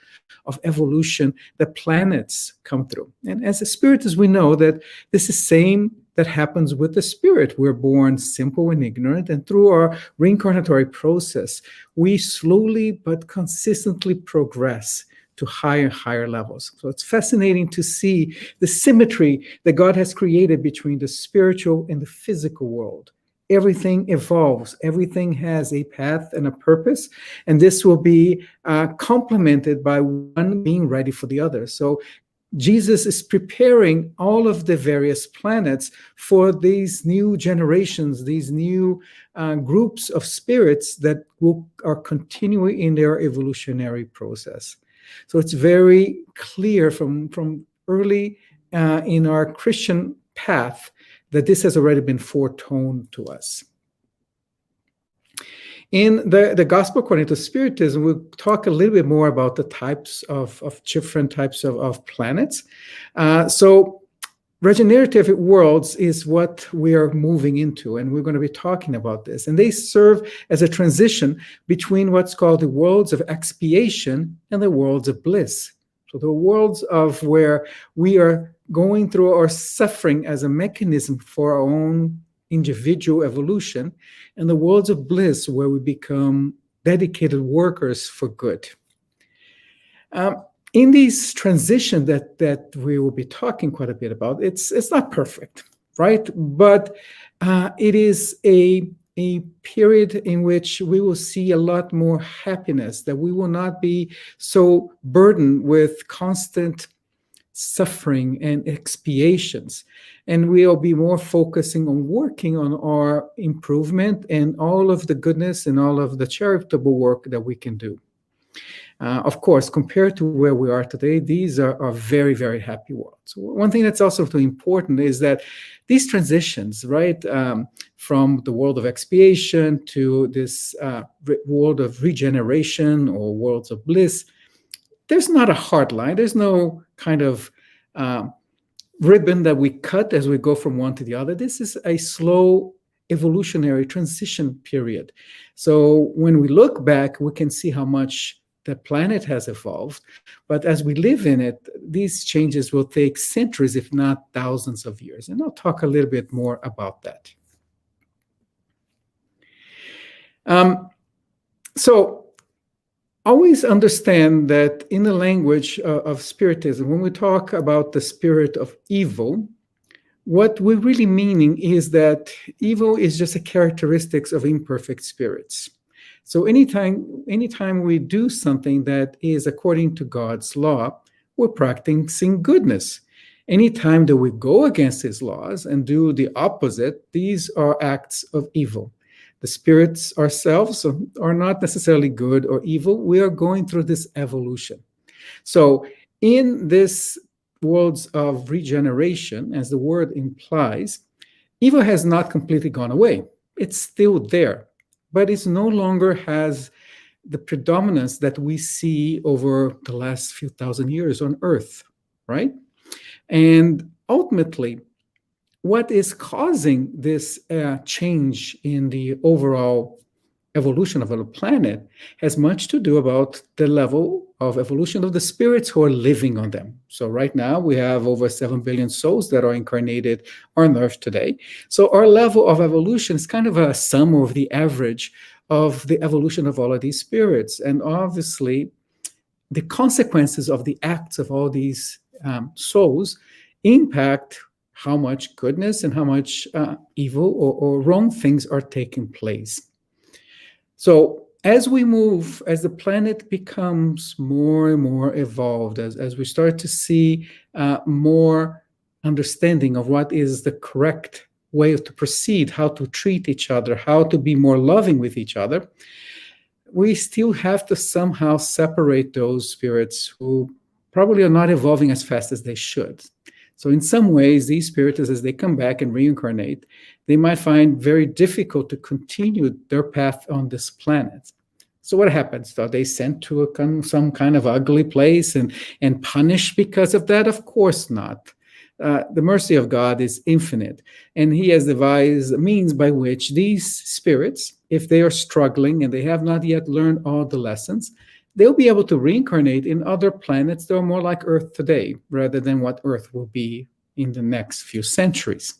of evolution that planets come through. And as a Spiritist, we know that this is same that happens with the spirit. We're born simple and ignorant, and through our reincarnatory process, we slowly but consistently progress to higher and higher levels. So it's fascinating to see the symmetry that God has created between the spiritual and the physical world. everything evolves. Everything has a path and a purpose, and this will be complemented by one being ready for the other. So Jesus is preparing all of the various planets for these new generations, these new groups of spirits that are continuing in their evolutionary process. So it's very clear from early in our Christian path that this has already been foretold to us. In the Gospel according to Spiritism, we'll talk a little bit more about the types of different types of planets. So regenerative worlds is what we are moving into, and we're going to be talking about this. And they serve as a transition between what's called the worlds of expiation and the worlds of bliss. So the worlds of where we are going through our suffering as a mechanism for our own individual evolution, and the worlds of bliss where we become dedicated workers for good. In these transitions that we will be talking quite a bit about, it's not perfect, right? But it is a period in which we will see a lot more happiness, that we will not be so burdened with constant suffering and expiations, and we'll be more focusing on working on our improvement and all of the goodness and all of the charitable work that we can do. Of course, compared to where we are today, these are very, very happy worlds. One thing that's also important is that these transitions, right, from the world of expiation to this world of regeneration or worlds of bliss, there's not a hard line. There's no kind of ribbon that we cut as we go from one to the other. This is a slow evolutionary transition period. So when we look back, we can see how much the planet has evolved. But as we live in it, these changes will take centuries, if not thousands of years. And I'll talk a little bit more about that. So always understand that in the language of Spiritism, when we talk about the spirit of evil, what we're really meaning is that evil is just a characteristics of imperfect spirits. So anytime we do something that is according to God's law, we're practicing goodness. Anytime that we go against his laws and do the opposite, these are acts of evil. The spirits ourselves are not necessarily good or evil. We are going through this evolution. So in this worlds of regeneration, as the word implies, evil has not completely gone away. It's still there, but it no longer has the predominance that we see over the last few thousand years on Earth, right? And ultimately, what is causing this change in the overall evolution of our planet has much to do about the level of evolution of the spirits who are living on them. So right now we have over 7 billion souls that are incarnated on Earth today. So our level of evolution is kind of a sum of the average of the evolution of all of these spirits. And obviously the consequences of the acts of all these souls impact how much goodness and how much evil or wrong things are taking place. So as we move, as the planet becomes more and more evolved, as we start to see more understanding of what is the correct way to proceed, how to treat each other, how to be more loving with each other, we still have to somehow separate those spirits who probably are not evolving as fast as they should. So in some ways, these spirits, as they come back and reincarnate, they might find very difficult to continue their path on this planet. So what happens? Are they sent to some kind of ugly place and punished because of that? Of course not. The mercy of God is infinite, and he has devised a means by which these spirits, if they are struggling and they have not yet learned all the lessons, they'll be able to reincarnate in other planets that are more like Earth today, rather than what Earth will be in the next few centuries.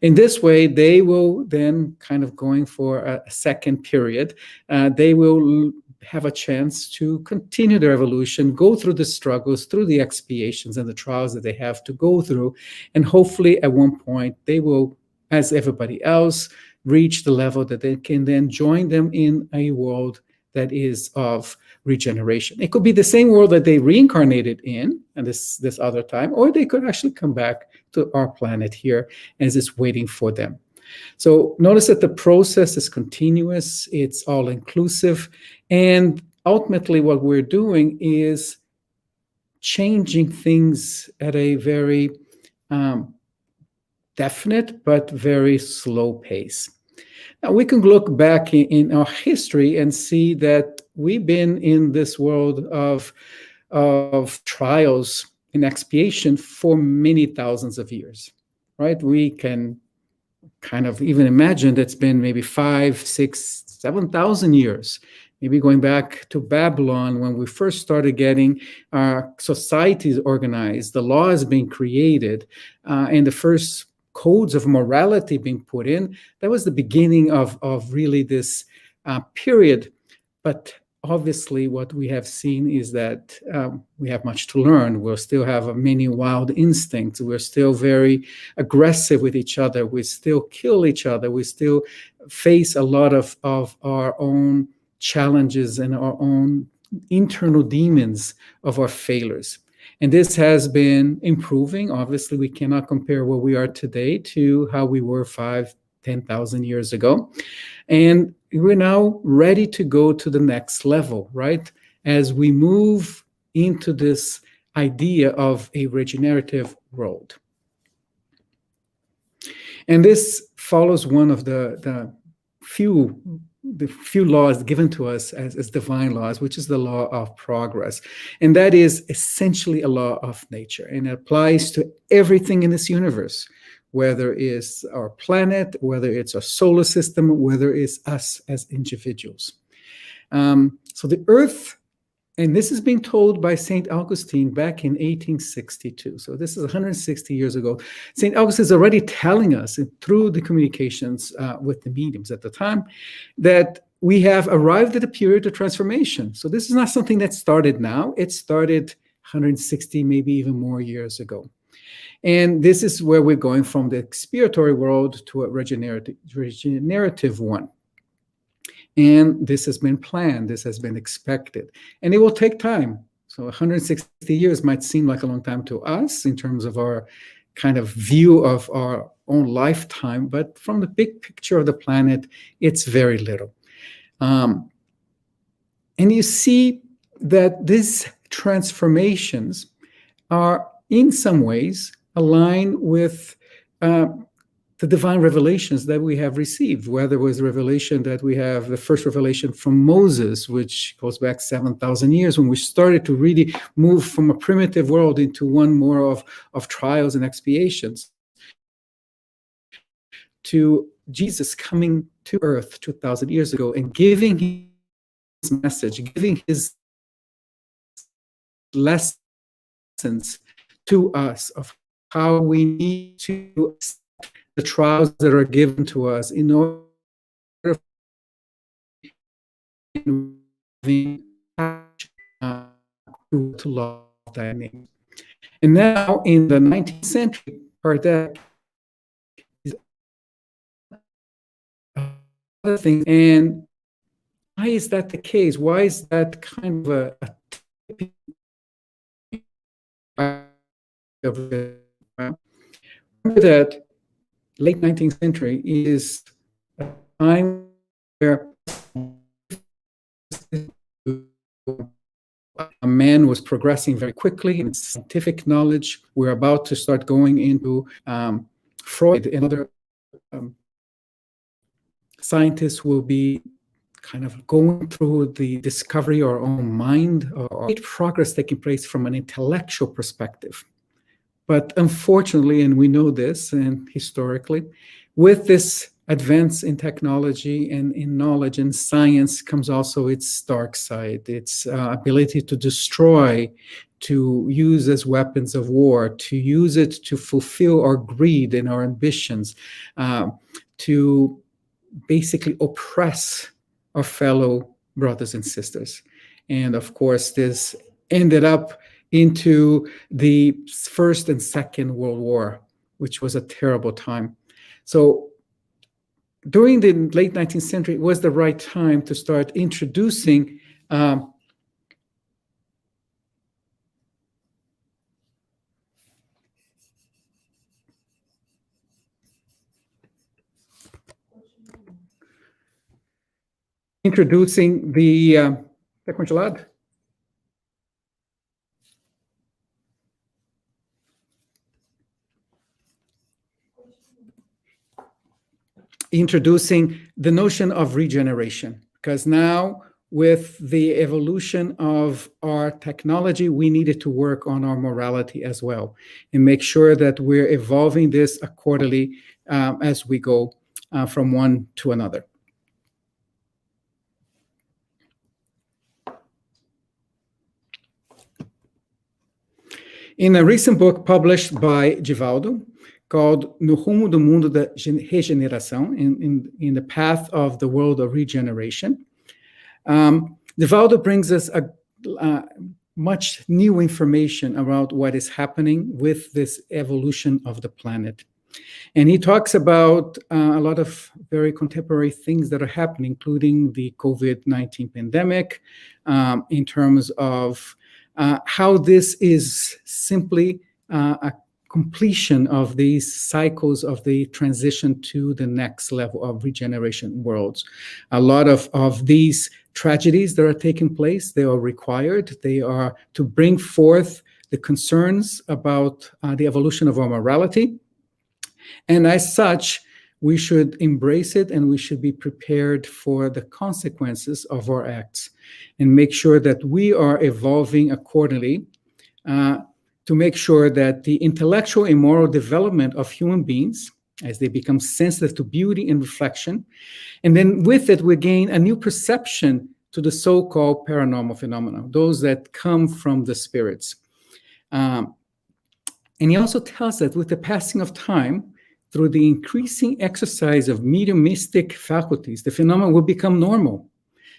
In this way, they will then, kind of going for a second period, they will have a chance to continue their evolution, go through the struggles, through the expiations and the trials that they have to go through, and hopefully at one point they will, as everybody else, reach the level that they can then join them in a world that is of regeneration. It could be the same world that they reincarnated in, and this other time, or they could actually come back to our planet here as it's waiting for them. So notice that the process is continuous, it's all inclusive, and ultimately what we're doing is changing things at a very definite but very slow pace. Now, we can look back in our history and see that we've been in this world of trials and expiation for many thousands of years, right? We can kind of even imagine that's been maybe 5, 6, 7,000 years, maybe going back to Babylon when we first started getting our societies organized, the laws being created, and the first codes of morality being put in. That was the beginning of really this period. But obviously what we have seen is that we have much to learn. We'll still have many wild instincts. We're still very aggressive with each other. We still kill each other. We still face a lot of our own challenges and our own internal demons of our failures. And this has been improving. Obviously, we cannot compare where we are today to how we were 5, 10,000 years ago. And we're now ready to go to the next level, right? As we move into this idea of a regenerative world. And this follows one of the few laws given to us as divine laws, which is the law of progress. And that is essentially a law of nature, and it applies to everything in this universe, whether it's our planet, whether it's our solar system, whether it's us as individuals. So the earth, and this is being told by St. Augustine back in 1862. So this is 160 years ago. St. Augustine is already telling us through the communications with the mediums at the time that we have arrived at a period of transformation. So this is not something that started now. It started 160, maybe even more years ago. And this is where we're going from the expiatory world to a regenerative one. And this has been planned, this has been expected, and it will take time. So 160 years might seem like a long time to us in terms of our kind of view of our own lifetime, but from the big picture of the planet, it's very little. And you see that these transformations are in some ways aligned with the divine revelations that we have received, whether it was revelation that we have, the first revelation from Moses, which goes back 7,000 years, when we started to really move from a primitive world into one more of trials and expiations, to Jesus coming to earth 2,000 years ago and giving his message, giving his lessons to us of how we need to the trials that are given to us in order to love that name. And now in the 19th century, Kardec is other things. And why is that the case? Why is that kind of remember that late 19th century is a time where a man was progressing very quickly in scientific knowledge. We're about to start going into Freud and other scientists will be kind of going through the discovery of our own mind, or progress taking place from an intellectual perspective. But unfortunately, and we know this, and historically, with this advance in technology and in knowledge and science comes also its dark side, its ability to destroy, to use as weapons of war, to use it to fulfill our greed and our ambitions, to basically oppress our fellow brothers and sisters. And of course, this ended up into the First and Second World War, which was a terrible time. So during the late 19th century, it was the right time to start introducing the tá congelado? Introducing the notion of regeneration, because now with the evolution of our technology, we needed to work on our morality as well and make sure that we're evolving this accordingly as we go from one to another. In a recent book published by Divaldo, called No Rumo do Mundo da Regeneração, in the path of the world of regeneration. Divaldo brings us much new information about what is happening with this evolution of the planet. And he talks about a lot of very contemporary things that are happening, including the COVID-19 pandemic, in terms of how this is simply a completion of these cycles of the transition to the next level of regeneration worlds. A lot of these tragedies that are taking place, they are required. They are to bring forth the concerns about the evolution of our morality. And as such, we should embrace it and we should be prepared for the consequences of our acts and make sure that we are evolving accordingly to make sure that the intellectual and moral development of human beings, as they become sensitive to beauty and reflection, and then with it, we gain a new perception to the so-called paranormal phenomena, those that come from the spirits. And he also tells that with the passing of time, through the increasing exercise of mediumistic faculties, the phenomena will become normal,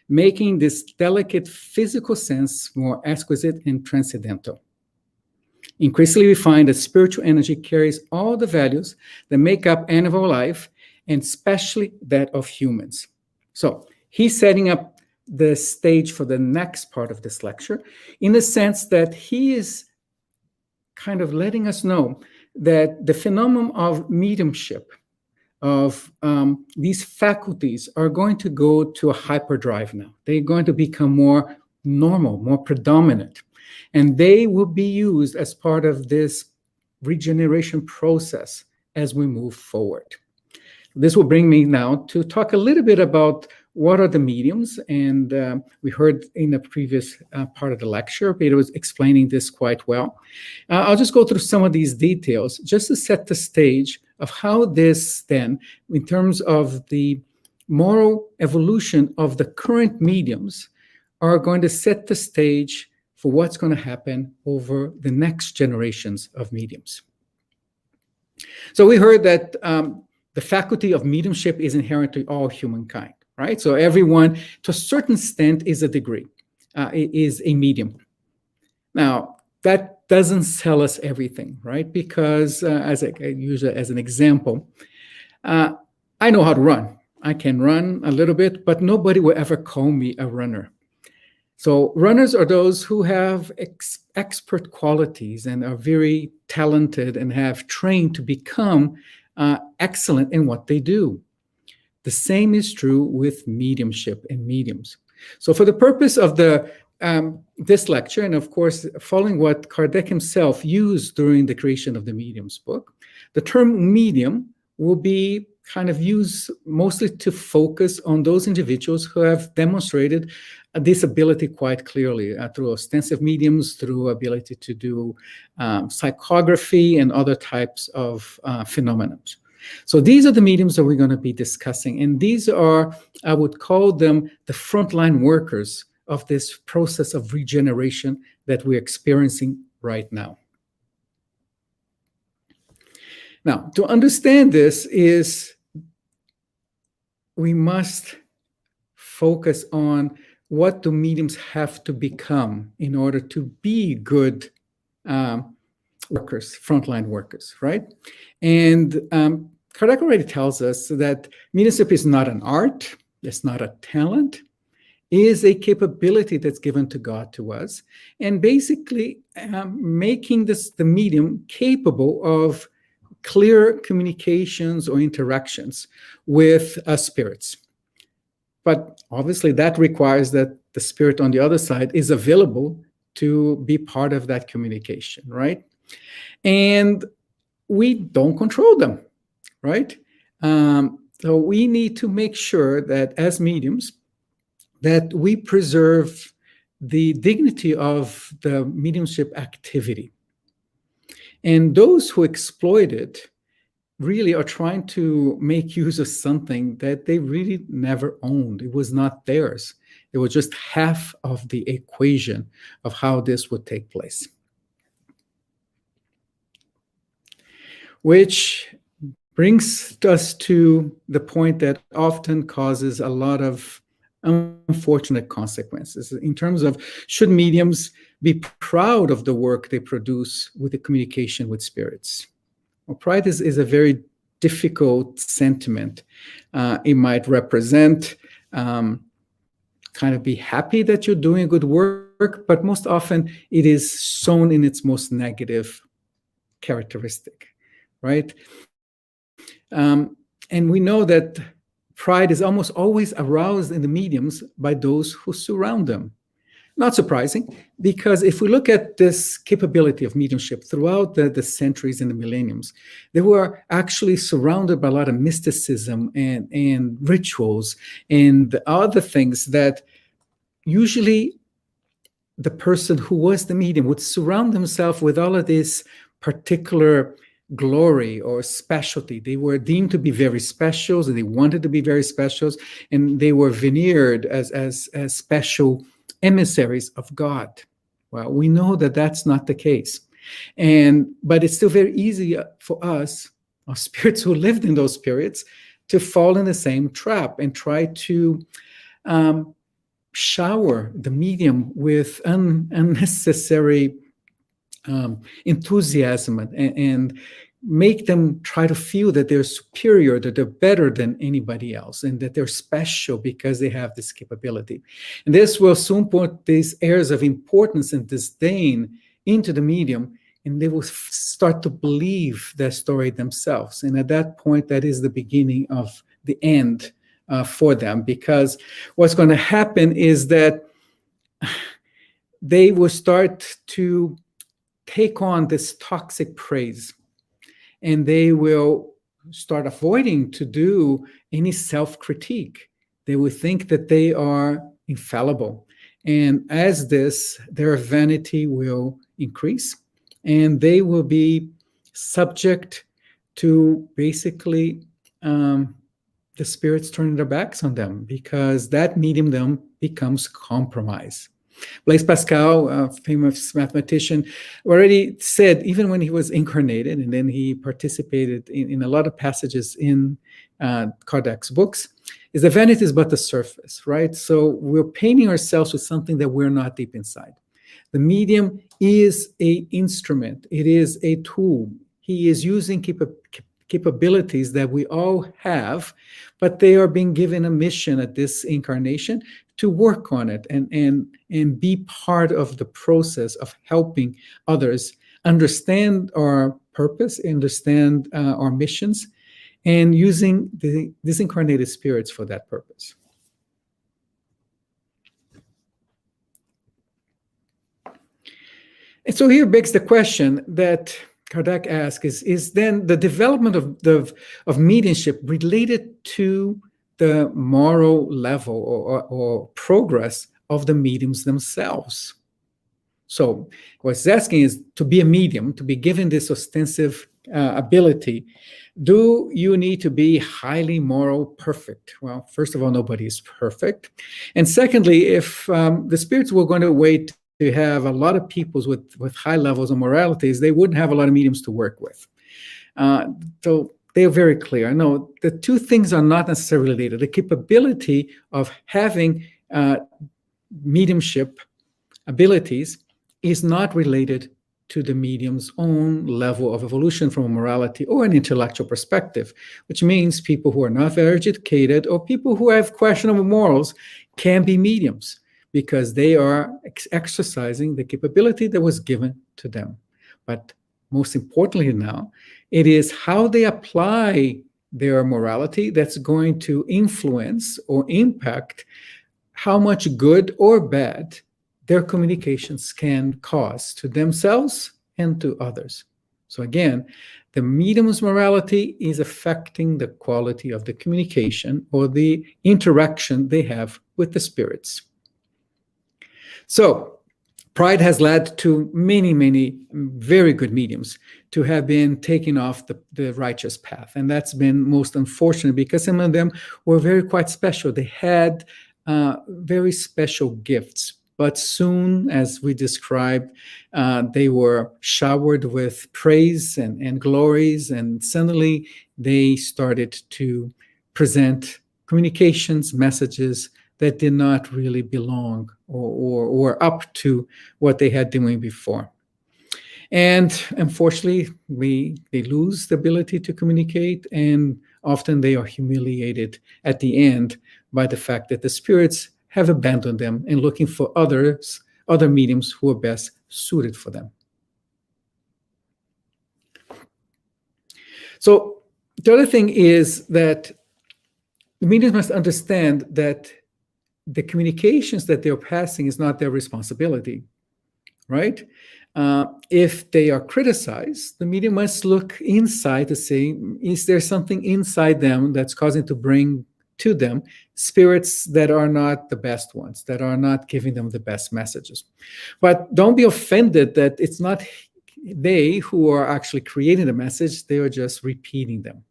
making this delicate physical sense more exquisite and transcendental. Increasingly, we find that spiritual energy carries all the values that make up animal life, and especially that of humans. So he's setting up the stage for the next part of this lecture in the sense that he is kind of letting us know that the phenomenon of mediumship, of these faculties, are going to go to a hyperdrive now. They're going to become more normal, more predominant. And they will be used as part of this regeneration process as we move forward. This will bring me now to talk a little bit about what are the mediums. And we heard in the previous part of the lecture, Peter was explaining this quite well. I'll just go through some of these details just to set the stage of how this then, in terms of the moral evolution of the current mediums, are going to set the stage for what's going to happen over the next generations of mediums. So we heard that the faculty of mediumship is inherent to all humankind, right? So everyone, to a certain extent, is a degree, is a medium. Now, that doesn't tell us everything, right? Because as I use it as an example, I know how to run. I can run a little bit, but nobody will ever call me a runner. So runners are those who have expert qualities and are very talented and have trained to become excellent in what they do. The same is true with mediumship and mediums. So for the purpose of this lecture, and of course, following what Kardec himself used during the creation of the Medium's book, the term medium will be kind of used mostly to focus on those individuals who have demonstrated this ability quite clearly through ostensive mediums, through ability to do psychography and other types of phenomena. So these are the mediums that we're going to be discussing. And these are, I would call them, the frontline workers of this process of regeneration that we're experiencing right now. Now, to understand this we must focus on what do mediums have to become in order to be good workers, frontline workers, right? And Kardec already tells us that mediumship is not an art, it's not a talent, is a capability that's given to God to us, and basically making the medium capable of clear communications or interactions with spirits. But obviously that requires that the spirit on the other side is available to be part of that communication, right? And we don't control them, right? So we need to make sure that as mediums, that we preserve the dignity of the mediumship activity. And those who exploit it really are trying to make use of something that they really never owned. It was not theirs. It was just half of the equation of how this would take place. Which brings us to the point that often causes a lot of unfortunate consequences in terms of, should mediums be proud of the work they produce with the communication with spirits? Well, pride is a very difficult sentiment. It might represent kind of be happy that you're doing good work, but most often it is shown in its most negative characteristic, right? And we know that pride is almost always aroused in the mediums by those who surround them. Not surprising, because if we look at this capability of mediumship throughout the centuries and the millenniums, they were actually surrounded by a lot of mysticism and rituals and other things that usually the person who was the medium would surround themselves with all of this particular glory or specialty. They were deemed to be very special, and they wanted to be very special, and they were veneered as special emissaries of God. Well, we know that that's not the case. But it's still very easy for us, our spirits who lived in those periods, to fall in the same trap and try to shower the medium with unnecessary enthusiasm and make them try to feel that they're superior, that they're better than anybody else, and that they're special because they have this capability. And this will soon put these airs of importance and disdain into the medium, and they will start to believe that story themselves. And at that point, that is the beginning of the end for them, because what's going to happen is that they will start to take on this toxic praise, and they will start avoiding to do any self-critique. They will think that they are infallible. And as this, their vanity will increase, and they will be subject to basically the spirits turning their backs on them, because that mediumdom becomes compromised. Blaise Pascal, a famous mathematician, already said, even when he was incarnated, and then he participated in a lot of passages in Kardec's books, is that vanity is but the surface, right? So we're painting ourselves with something that we're not deep inside. The medium is an instrument. It is a tool. He is using capabilities that we all have, but they are being given a mission at this incarnation to work on it and be part of the process of helping others understand our purpose, understand our missions, and using the disincarnated spirits for that purpose. And so here begs the question that Kardec asks, is then the development of mediumship related to the moral level or progress of the mediums themselves? So what he's asking is, to be a medium, to be given this ostensive ability, do you need to be highly moral perfect? Well, first of all, nobody is perfect. And secondly, if the spirits were going to wait to have a lot of peoples with high levels of moralities, they wouldn't have a lot of mediums to work with. So they are very clear. No, the two things are not necessarily related. The capability of having mediumship abilities is not related to the medium's own level of evolution from a morality or an intellectual perspective, which means people who are not very educated or people who have questionable morals can be mediums because they are exercising the capability that was given to them. But most importantly now, it is how they apply their morality that's going to influence or impact how much good or bad their communications can cause to themselves and to others. So again, the medium's morality is affecting the quality of the communication or the interaction they have with the spirits. So pride has led to many, many very good mediums to have been taken off the righteous path. And that's been most unfortunate because some of them were very quite special. They had very special gifts. But soon, as we described, they were showered with praise and glories, and suddenly they started to present communications, messages that did not really belong or up to what they had doing before. And unfortunately, they lose the ability to communicate, and often they are humiliated at the end by the fact that the spirits have abandoned them and looking for other mediums who are best suited for them. So the other thing is that the mediums must understand that the communications that they're passing is not their responsibility, right? If they are criticized, the medium must look inside to see, is there something inside them that's causing to bring to them spirits that are not the best ones, that are not giving them the best messages. But don't be offended that it's not they who are actually creating the message, they are just repeating them.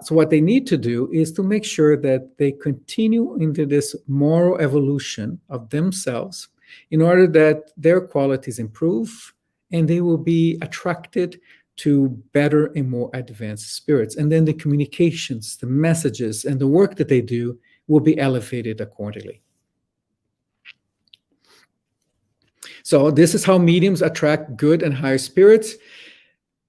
So what they need to do is to make sure that they continue into this moral evolution of themselves in order that their qualities improve and they will be attracted to better and more advanced spirits. And then the communications, the messages, and the work that they do will be elevated accordingly. So this is how mediums attract good and higher spirits.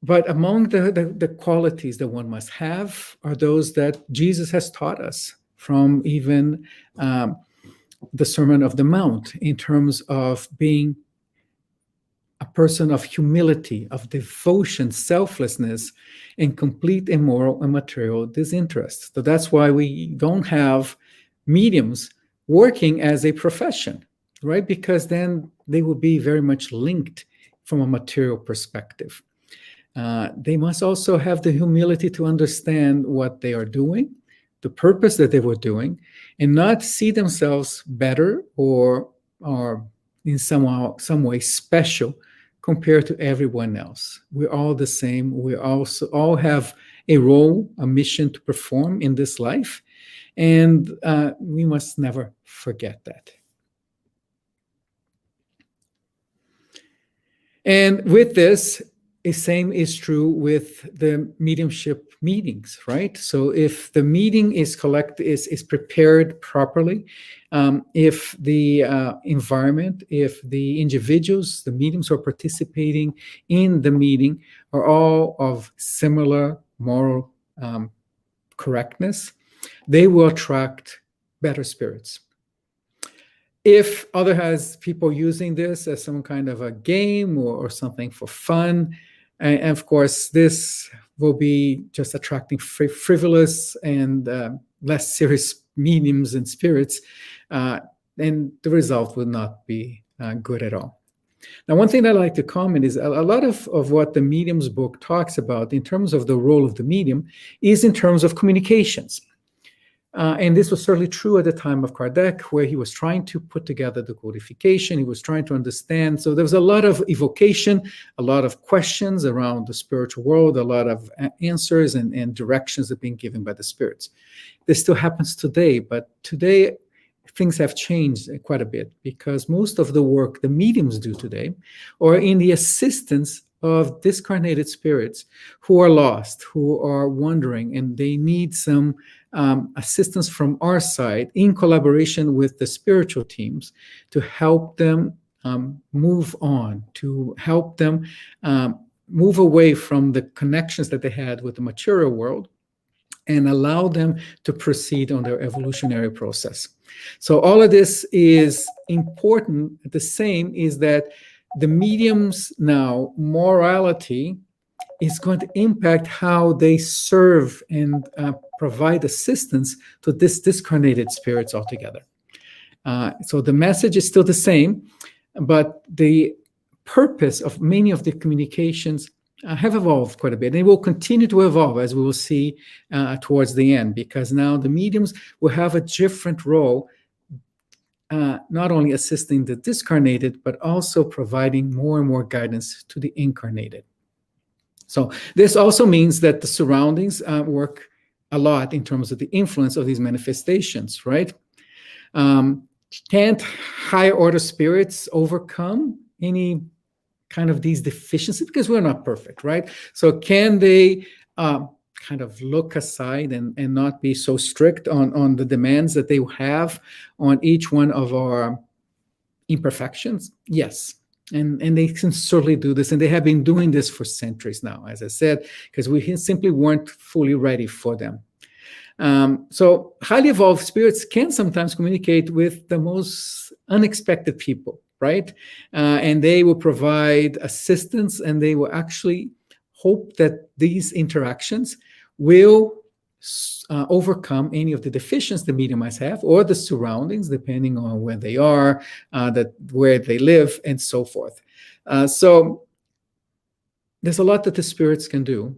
But among the qualities that one must have are those that Jesus has taught us from even the Sermon of the Mount in terms of being a person of humility, of devotion, selflessness, and complete immoral and material disinterest. So that's why we don't have mediums working as a profession, right? Because then they will be very much linked from a material perspective. They must also have the humility to understand what they are doing, the purpose that they were doing, and not see themselves better or in some way special compared to everyone else. We're all the same. We also all have a role, a mission to perform in this life, and we must never forget that. And with this, the same is true with the mediumship meetings, right? So if the meeting is prepared properly, if the environment, if the individuals, the mediums who are participating in the meeting are all of similar moral correctness, they will attract better spirits. If other has people using this as some kind of a game or something for fun, and of course, this will be just attracting frivolous and less serious mediums and spirits, and the result will not be good at all. Now, one thing I'd like to comment is a lot of what the Medium's book talks about in terms of the role of the medium is in terms of communications. And this was certainly true at the time of Kardec, where he was trying to put together the codification. He was trying to understand. So there was a lot of evocation, a lot of questions around the spiritual world, a lot of answers and directions that are being given by the spirits. This still happens today, but today things have changed quite a bit because most of the work the mediums do today are in the assistance of discarnated spirits who are lost, who are wandering, and they need some assistance from our side in collaboration with the spiritual teams to help them move on, to help them move away from the connections that they had with the material world and allow them to proceed on their evolutionary process. So all of this is important. The same is that the mediums now, morality is going to impact how they serve and provide assistance to this discarnated spirits altogether. So the message is still the same, but the purpose of many of the communications have evolved quite a bit. And they will continue to evolve, as we will see towards the end, because now the mediums will have a different role, not only assisting the discarnated, but also providing more and more guidance to the incarnated. So this also means that the surroundings work a lot in terms of the influence of these manifestations, right? Can't higher order spirits overcome any kind of these deficiencies? Because we're not perfect, right? So can they kind of look aside and not be so strict on the demands that they have on each one of our imperfections? Yes. And they can certainly do this. And they have been doing this for centuries now, as I said, because we simply weren't fully ready for them. So highly evolved spirits can sometimes communicate with the most unexpected people, right? And they will provide assistance, and they will actually hope that these interactions will overcome any of the deficiencies the medium might have, or the surroundings, depending on where they are, where they live, and so forth. So there's a lot that the spirits can do,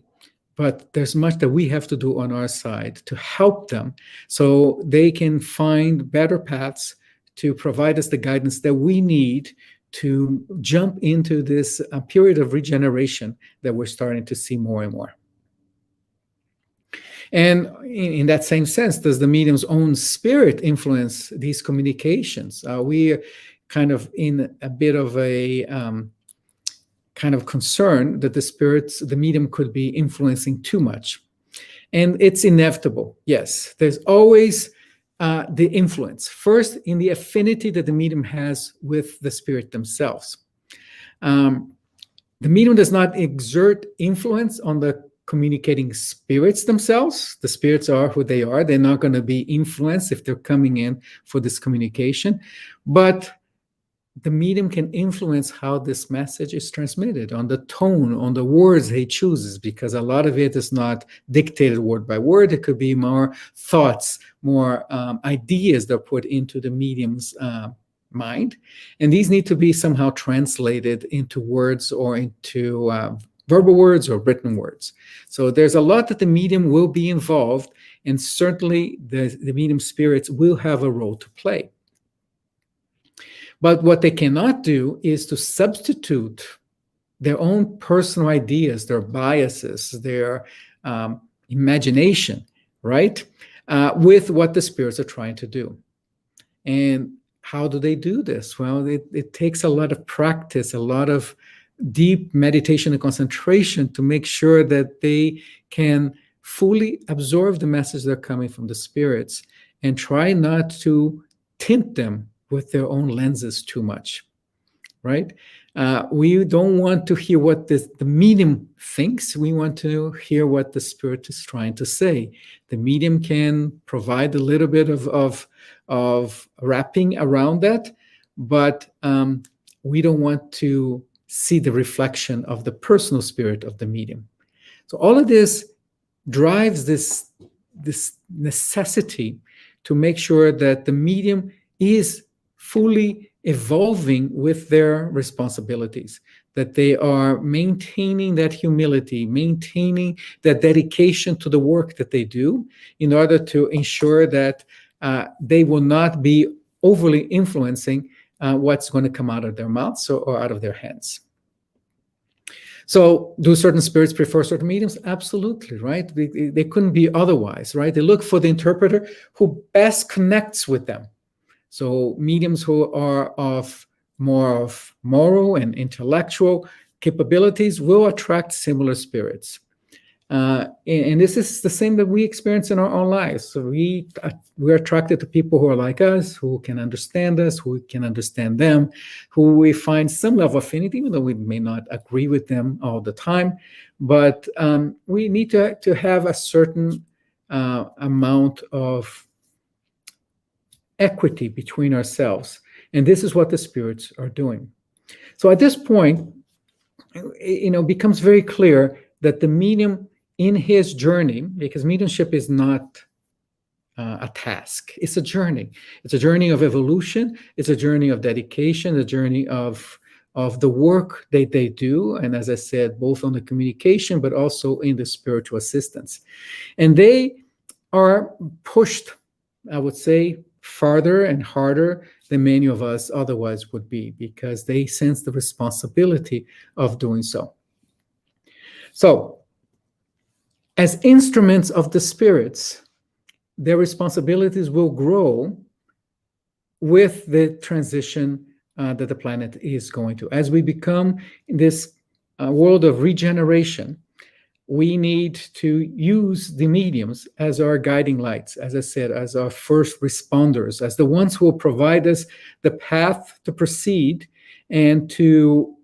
but there's much that we have to do on our side to help them so they can find better paths to provide us the guidance that we need to jump into this period of regeneration that we're starting to see more and more. And in that same sense, does the medium's own spirit influence these communications? We are kind of in a bit of a kind of concern that the medium could be influencing too much. And it's inevitable, yes. There's always the influence. First, in the affinity that the medium has with the spirit themselves. The medium does not exert influence on the communicating spirits themselves. The spirits are who they are. They're not going to be influenced if they're coming in for this communication. But the medium can influence how this message is transmitted, on the tone, on the words he chooses, because a lot of it is not dictated word by word. It could be more thoughts, more ideas that are put into the medium's mind. And these need to be somehow translated into words or into verbal words or written words. So there's a lot that the medium will be involved, and certainly the medium spirits will have a role to play. But what they cannot do is to substitute their own personal ideas, their biases, their imagination, right, with what the spirits are trying to do. And how do they do this? Well, it takes a lot of practice, a lot of deep meditation and concentration to make sure that they can fully absorb the message that are coming from the spirits and try not to tint them with their own lenses too much, right? We don't want to hear what the medium thinks. We want to hear what the spirit is trying to say. The medium can provide a little bit of wrapping around that, but we don't want to see the reflection of the personal spirit of the medium. So all of this drives this necessity to make sure that the medium is fully evolving with their responsibilities, that they are maintaining that humility, maintaining that dedication to the work that they do, in order to ensure that they will not be overly influencing what's going to come out of their mouths or out of their hands. So do certain spirits prefer certain mediums? Absolutely, right? They couldn't be otherwise, right? They look for the interpreter who best connects with them. So mediums who are more of moral and intellectual capabilities will attract similar spirits. And this is the same that we experience in our own lives. So we're attracted to people who are like us, who can understand us, who can understand them, who we find some level of affinity, even though we may not agree with them all the time. But we need to have a certain amount of equity between ourselves. And this is what the spirits are doing. So at this point, it becomes very clear that the medium in his journey, because mediumship is not a task, it's a journey. It's a journey of evolution. It's a journey of dedication, a journey of the work that they do. And as I said, both on the communication, but also in the spiritual assistance. And they are pushed, I would say, farther and harder than many of us otherwise would be, because they sense the responsibility of doing so. So, as instruments of the spirits, their responsibilities will grow with the transition that the planet is going to. As we become in this world of regeneration, we need to use the mediums as our guiding lights, as I said, as our first responders, as the ones who will provide us the path to proceed and to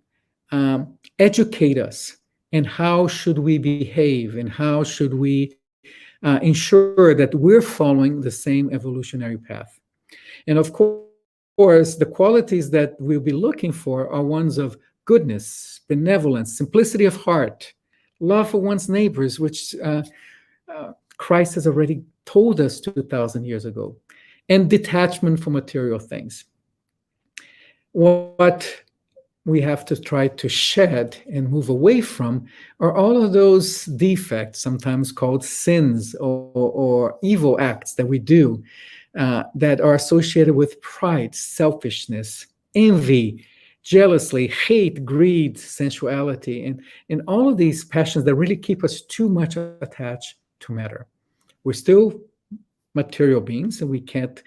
educate us. And how should we behave, and how should we ensure that we're following the same evolutionary path? And of course, the qualities that we'll be looking for are ones of goodness, benevolence, simplicity of heart, love for one's neighbors, which Christ has already told us 2,000 years ago, and detachment from material things. What we have to try to shed and move away from are all of those defects, sometimes called sins or evil acts that we do, that are associated with pride, selfishness, envy, jealousy, hate, greed, sensuality, and all of these passions that really keep us too much attached to matter. We're still material beings, and we can't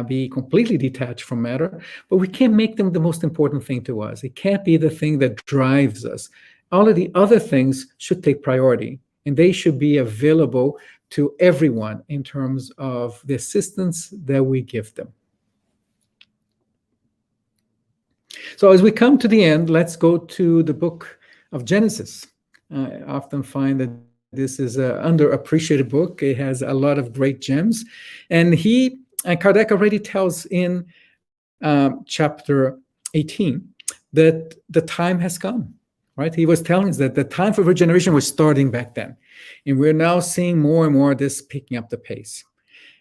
be completely detached from matter, but we can't make them the most important thing to us. It can't be the thing that drives us. All of the other things should take priority, and they should be available to everyone in terms of the assistance that we give them. So as we come to the end, let's go to the book of Genesis. I often find that this is an underappreciated book. It has a lot of great gems. And Kardec already tells in chapter 18 that the time has come, right? He was telling us that the time for regeneration was starting back then. And we're now seeing more and more of this picking up the pace.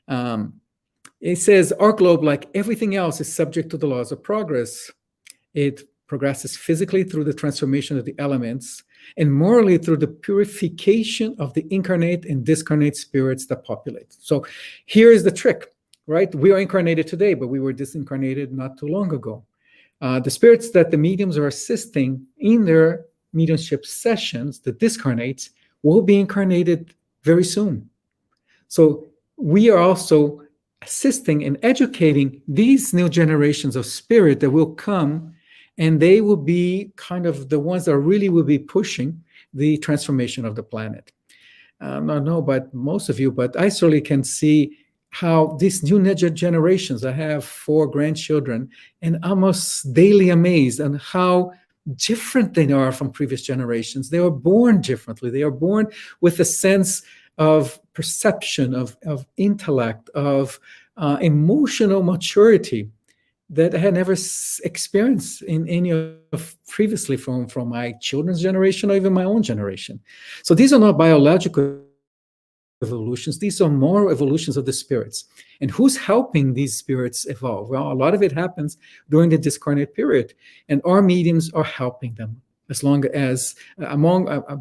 It says, our globe, like everything else, is subject to the laws of progress. It progresses physically through the transformation of the elements, and morally through the purification of the incarnate and discarnate spirits that populate. So here is the trick, right? We are incarnated today, but we were disincarnated not too long ago. The spirits that the mediums are assisting in their mediumship sessions, the discarnates, will be incarnated very soon. So we are also assisting and educating these new generations of spirit that will come, and they will be kind of the ones that really will be pushing the transformation of the planet. I don't know about most of you, but I certainly can see how these new generations, I have 4 grandchildren, and almost daily amazed on how different they are from previous generations. They were born differently. They are born with a sense of perception, of intellect, of emotional maturity that I had never experienced in any of previously from my children's generation or even my own generation. So these are not biological evolutions. These are moral evolutions of the spirits. And who's helping these spirits evolve? Well, a lot of it happens during the discarnate period, and our mediums are helping them, as long as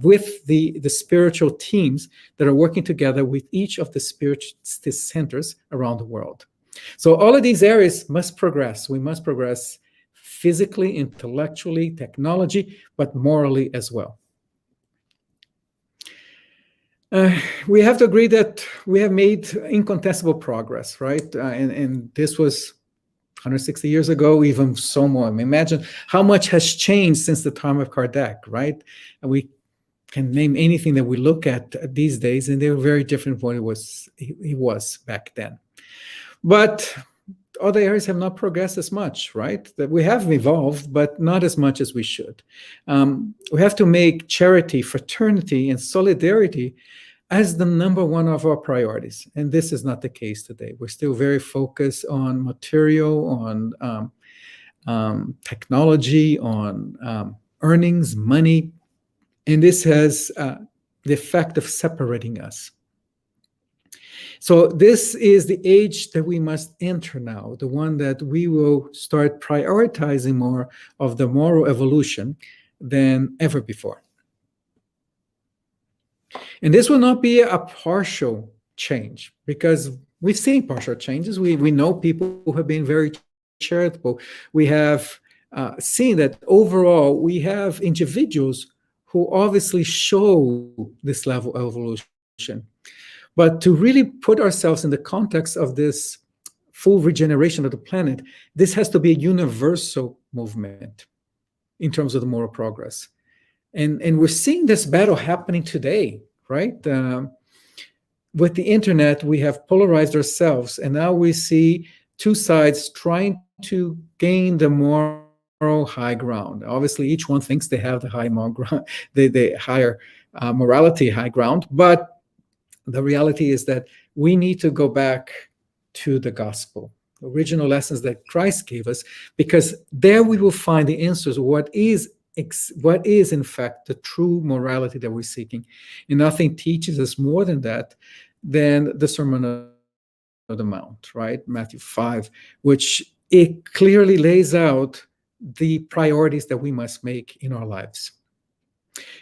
with the spiritual teams that are working together with each of the spiritist centers around the world. So all of these areas must progress. We must progress physically, intellectually, technology, but morally as well. We have to agree that we have made incontestable progress, right? And this was 160 years ago, even so more. I mean, imagine how much has changed since the time of Kardec, right? And we can name anything that we look at these days, and they were very different from what he was back then. But other areas have not progressed as much, right? That we have evolved, but not as much as we should. We have to make charity, fraternity, and solidarity as the number one of our priorities. And this is not the case today. We're still very focused on material, on technology, on earnings, money. And this has the effect of separating us. So this is the age that we must enter now, the one that we will start prioritizing more of the moral evolution than ever before. And this will not be a partial change, because we've seen partial changes. We know people who have been very charitable. We have seen that overall we have individuals who obviously show this level of evolution. But to really put ourselves in the context of this full regeneration of the planet, this has to be a universal movement in terms of the moral progress. And we're seeing this battle happening today, right? With the internet, we have polarized ourselves, and now we see two sides trying to gain the moral high ground. Obviously, each one thinks they have the high moral ground, the higher morality high ground, but the reality is that we need to go back to the gospel, the original lessons that Christ gave us, because there we will find the answers. What is in fact the true morality that we're seeking? And nothing teaches us more than that, than the Sermon on the Mount, right? Matthew 5, which it clearly lays out the priorities that we must make in our lives.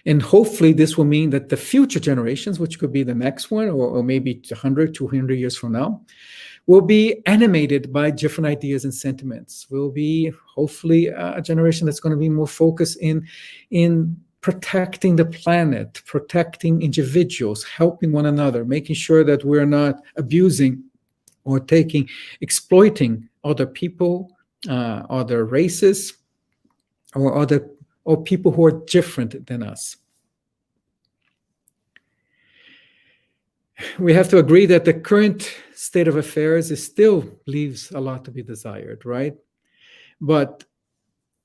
And hopefully this will mean that the future generations, which could be the next one, or maybe 100, 200 years from now, will be animated by different ideas and sentiments. Will be hopefully a generation that's going to be more focused in protecting the planet, protecting individuals, helping one another, making sure that we're not abusing or exploiting other people, other races, or people who are different than us. We have to agree that the current state of affairs still leaves a lot to be desired, right? But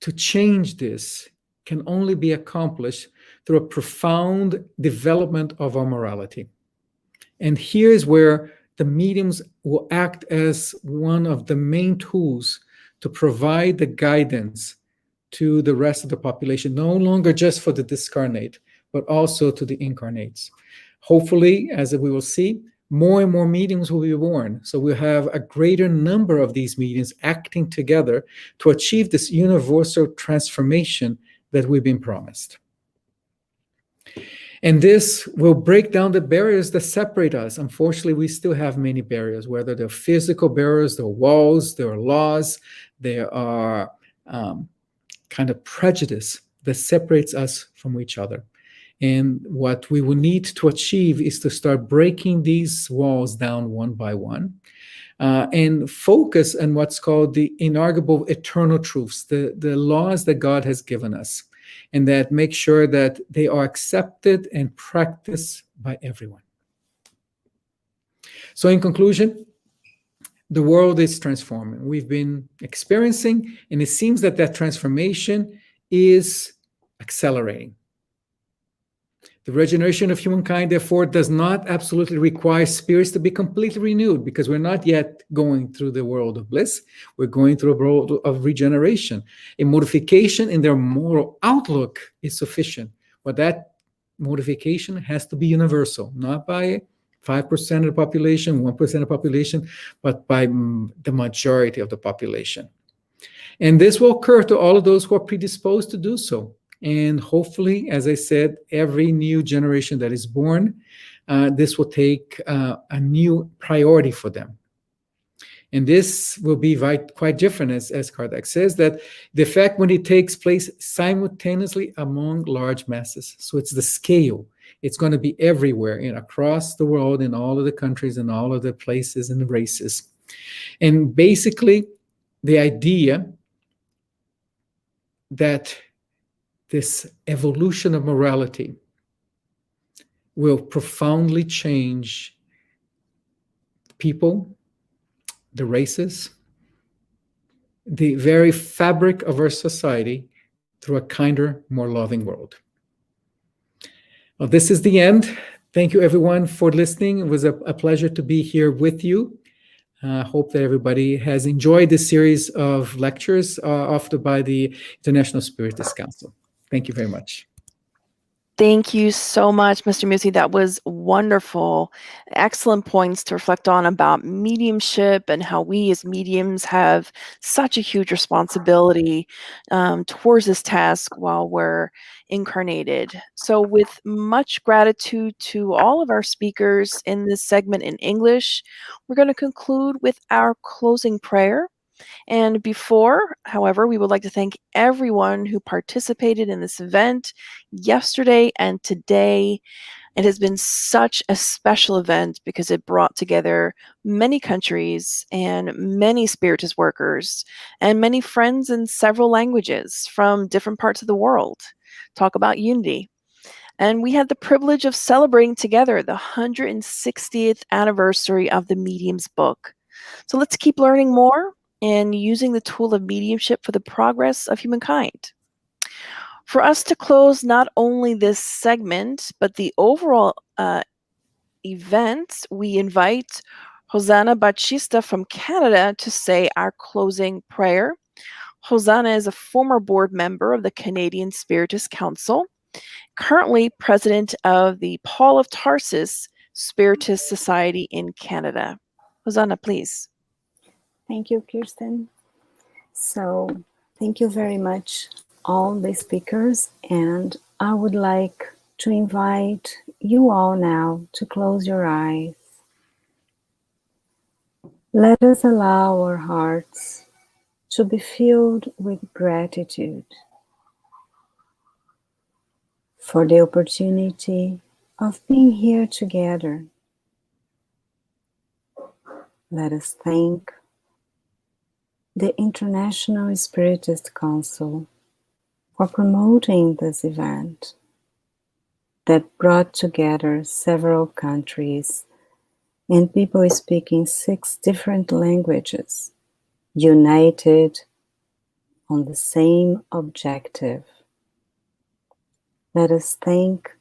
to change this can only be accomplished through a profound development of our morality. And here's where the mediums will act as one of the main tools to provide the guidance to the rest of the population, no longer just for the discarnate, but also to the incarnates. Hopefully, as we will see, more and more mediums will be born. So we'll have a greater number of these mediums acting together to achieve this universal transformation that we've been promised. And this will break down the barriers that separate us. Unfortunately, we still have many barriers, whether they're physical barriers, there are walls, there are laws, there are kind of prejudice that separates us from each other. And what we will need to achieve is to start breaking these walls down one by one, and focus on what's called the inarguable eternal truths, the laws that God has given us, and that make sure that they are accepted and practiced by everyone. So in conclusion, the world is transforming. We've been experiencing, and it seems that that transformation is accelerating. The regeneration of humankind, therefore, does not absolutely require spirits to be completely renewed, because we're not yet going through the world of bliss. We're going through a world of regeneration. A modification in their moral outlook is sufficient, but that modification has to be universal, not by 5% of the population, 1% of the population, but by the majority of the population. And this will occur to all of those who are predisposed to do so. And hopefully, as I said, every new generation that is born, this will take a new priority for them. And this will be quite different, as Kardec says, that the effect when it takes place simultaneously among large masses. So it's the scale. It's going to be everywhere and across the world, in all of the countries and all of the places and the races. And basically, the idea that this evolution of morality will profoundly change people, the races, the very fabric of our society through a kinder, more loving world. Well, this is the end. Thank you, everyone, for listening. It was a pleasure to be here with you. I hope that everybody has enjoyed this series of lectures offered by the International Spiritist Council. Thank you very much. Thank you so much, Mr. Mussi. That was wonderful. Excellent points to reflect on about mediumship and how we as mediums have such a huge responsibility towards this task while we're incarnated. So with much gratitude to all of our speakers in this segment in English, we're going to conclude with our closing prayer. And before, however, we would like to thank everyone who participated in this event yesterday and today. It has been such a special event because it brought together many countries and many Spiritist workers and many friends in several languages from different parts of the world. Talk about unity. And we had the privilege of celebrating together the 160th anniversary of the Medium's book. So let's keep learning more and using the tool of mediumship for the progress of humankind. For us to close not only this segment, but the overall event, we invite Hosanna Batista from Canada to say our closing prayer. Hosanna is a former board member of the Canadian Spiritist Council, currently president of the Paul of Tarsus Spiritist Society in Canada. Hosanna, please. Thank you, Kirsten. So, thank you very much, all the speakers, and I would like to invite you all now to close your eyes. Let us allow our hearts to be filled with gratitude for the opportunity of being here together. Let us thank the International Spiritist Council for promoting this event that brought together several countries and people speaking 6 different languages, united on the same objective. Let us thank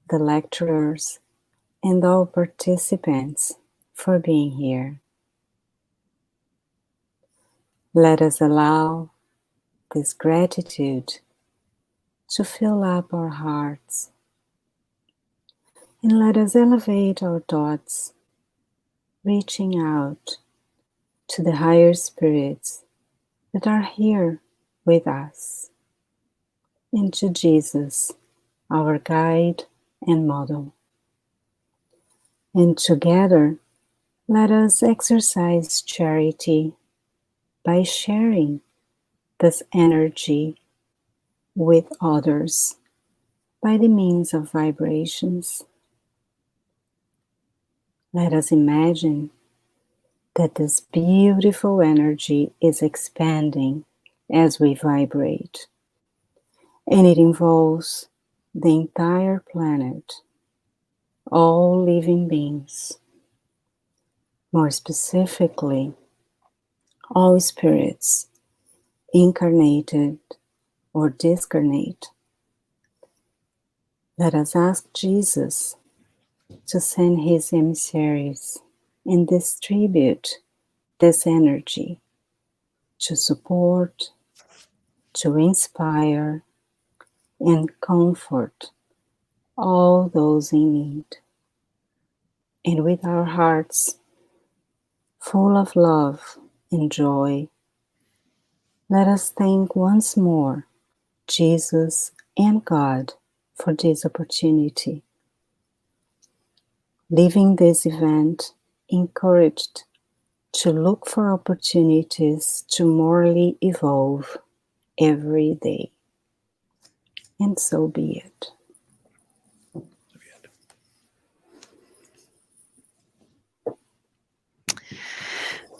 the lecturers and all participants for being here. Let us allow this gratitude to fill up our hearts, and let us elevate our thoughts, reaching out to the higher spirits that are here with us, and to Jesus, our guide and model. And together, let us exercise charity by sharing this energy with others by the means of vibrations. Let us imagine that this beautiful energy is expanding as we vibrate, and it involves the entire planet, all living beings, more specifically, all spirits, incarnated or discarnate. Let us ask Jesus to send his emissaries and distribute this energy to support, to inspire, and comfort all those in need. And with our hearts full of love and joy, let us thank once more Jesus and God for this opportunity. Leaving this event encouraged to look for opportunities to morally evolve every day. And so be it.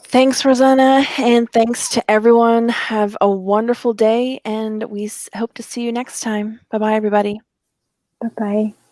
Thanks, Rosanna, and thanks to everyone. Have a wonderful day, and we hope to see you next time. Bye-bye, everybody. Bye-bye.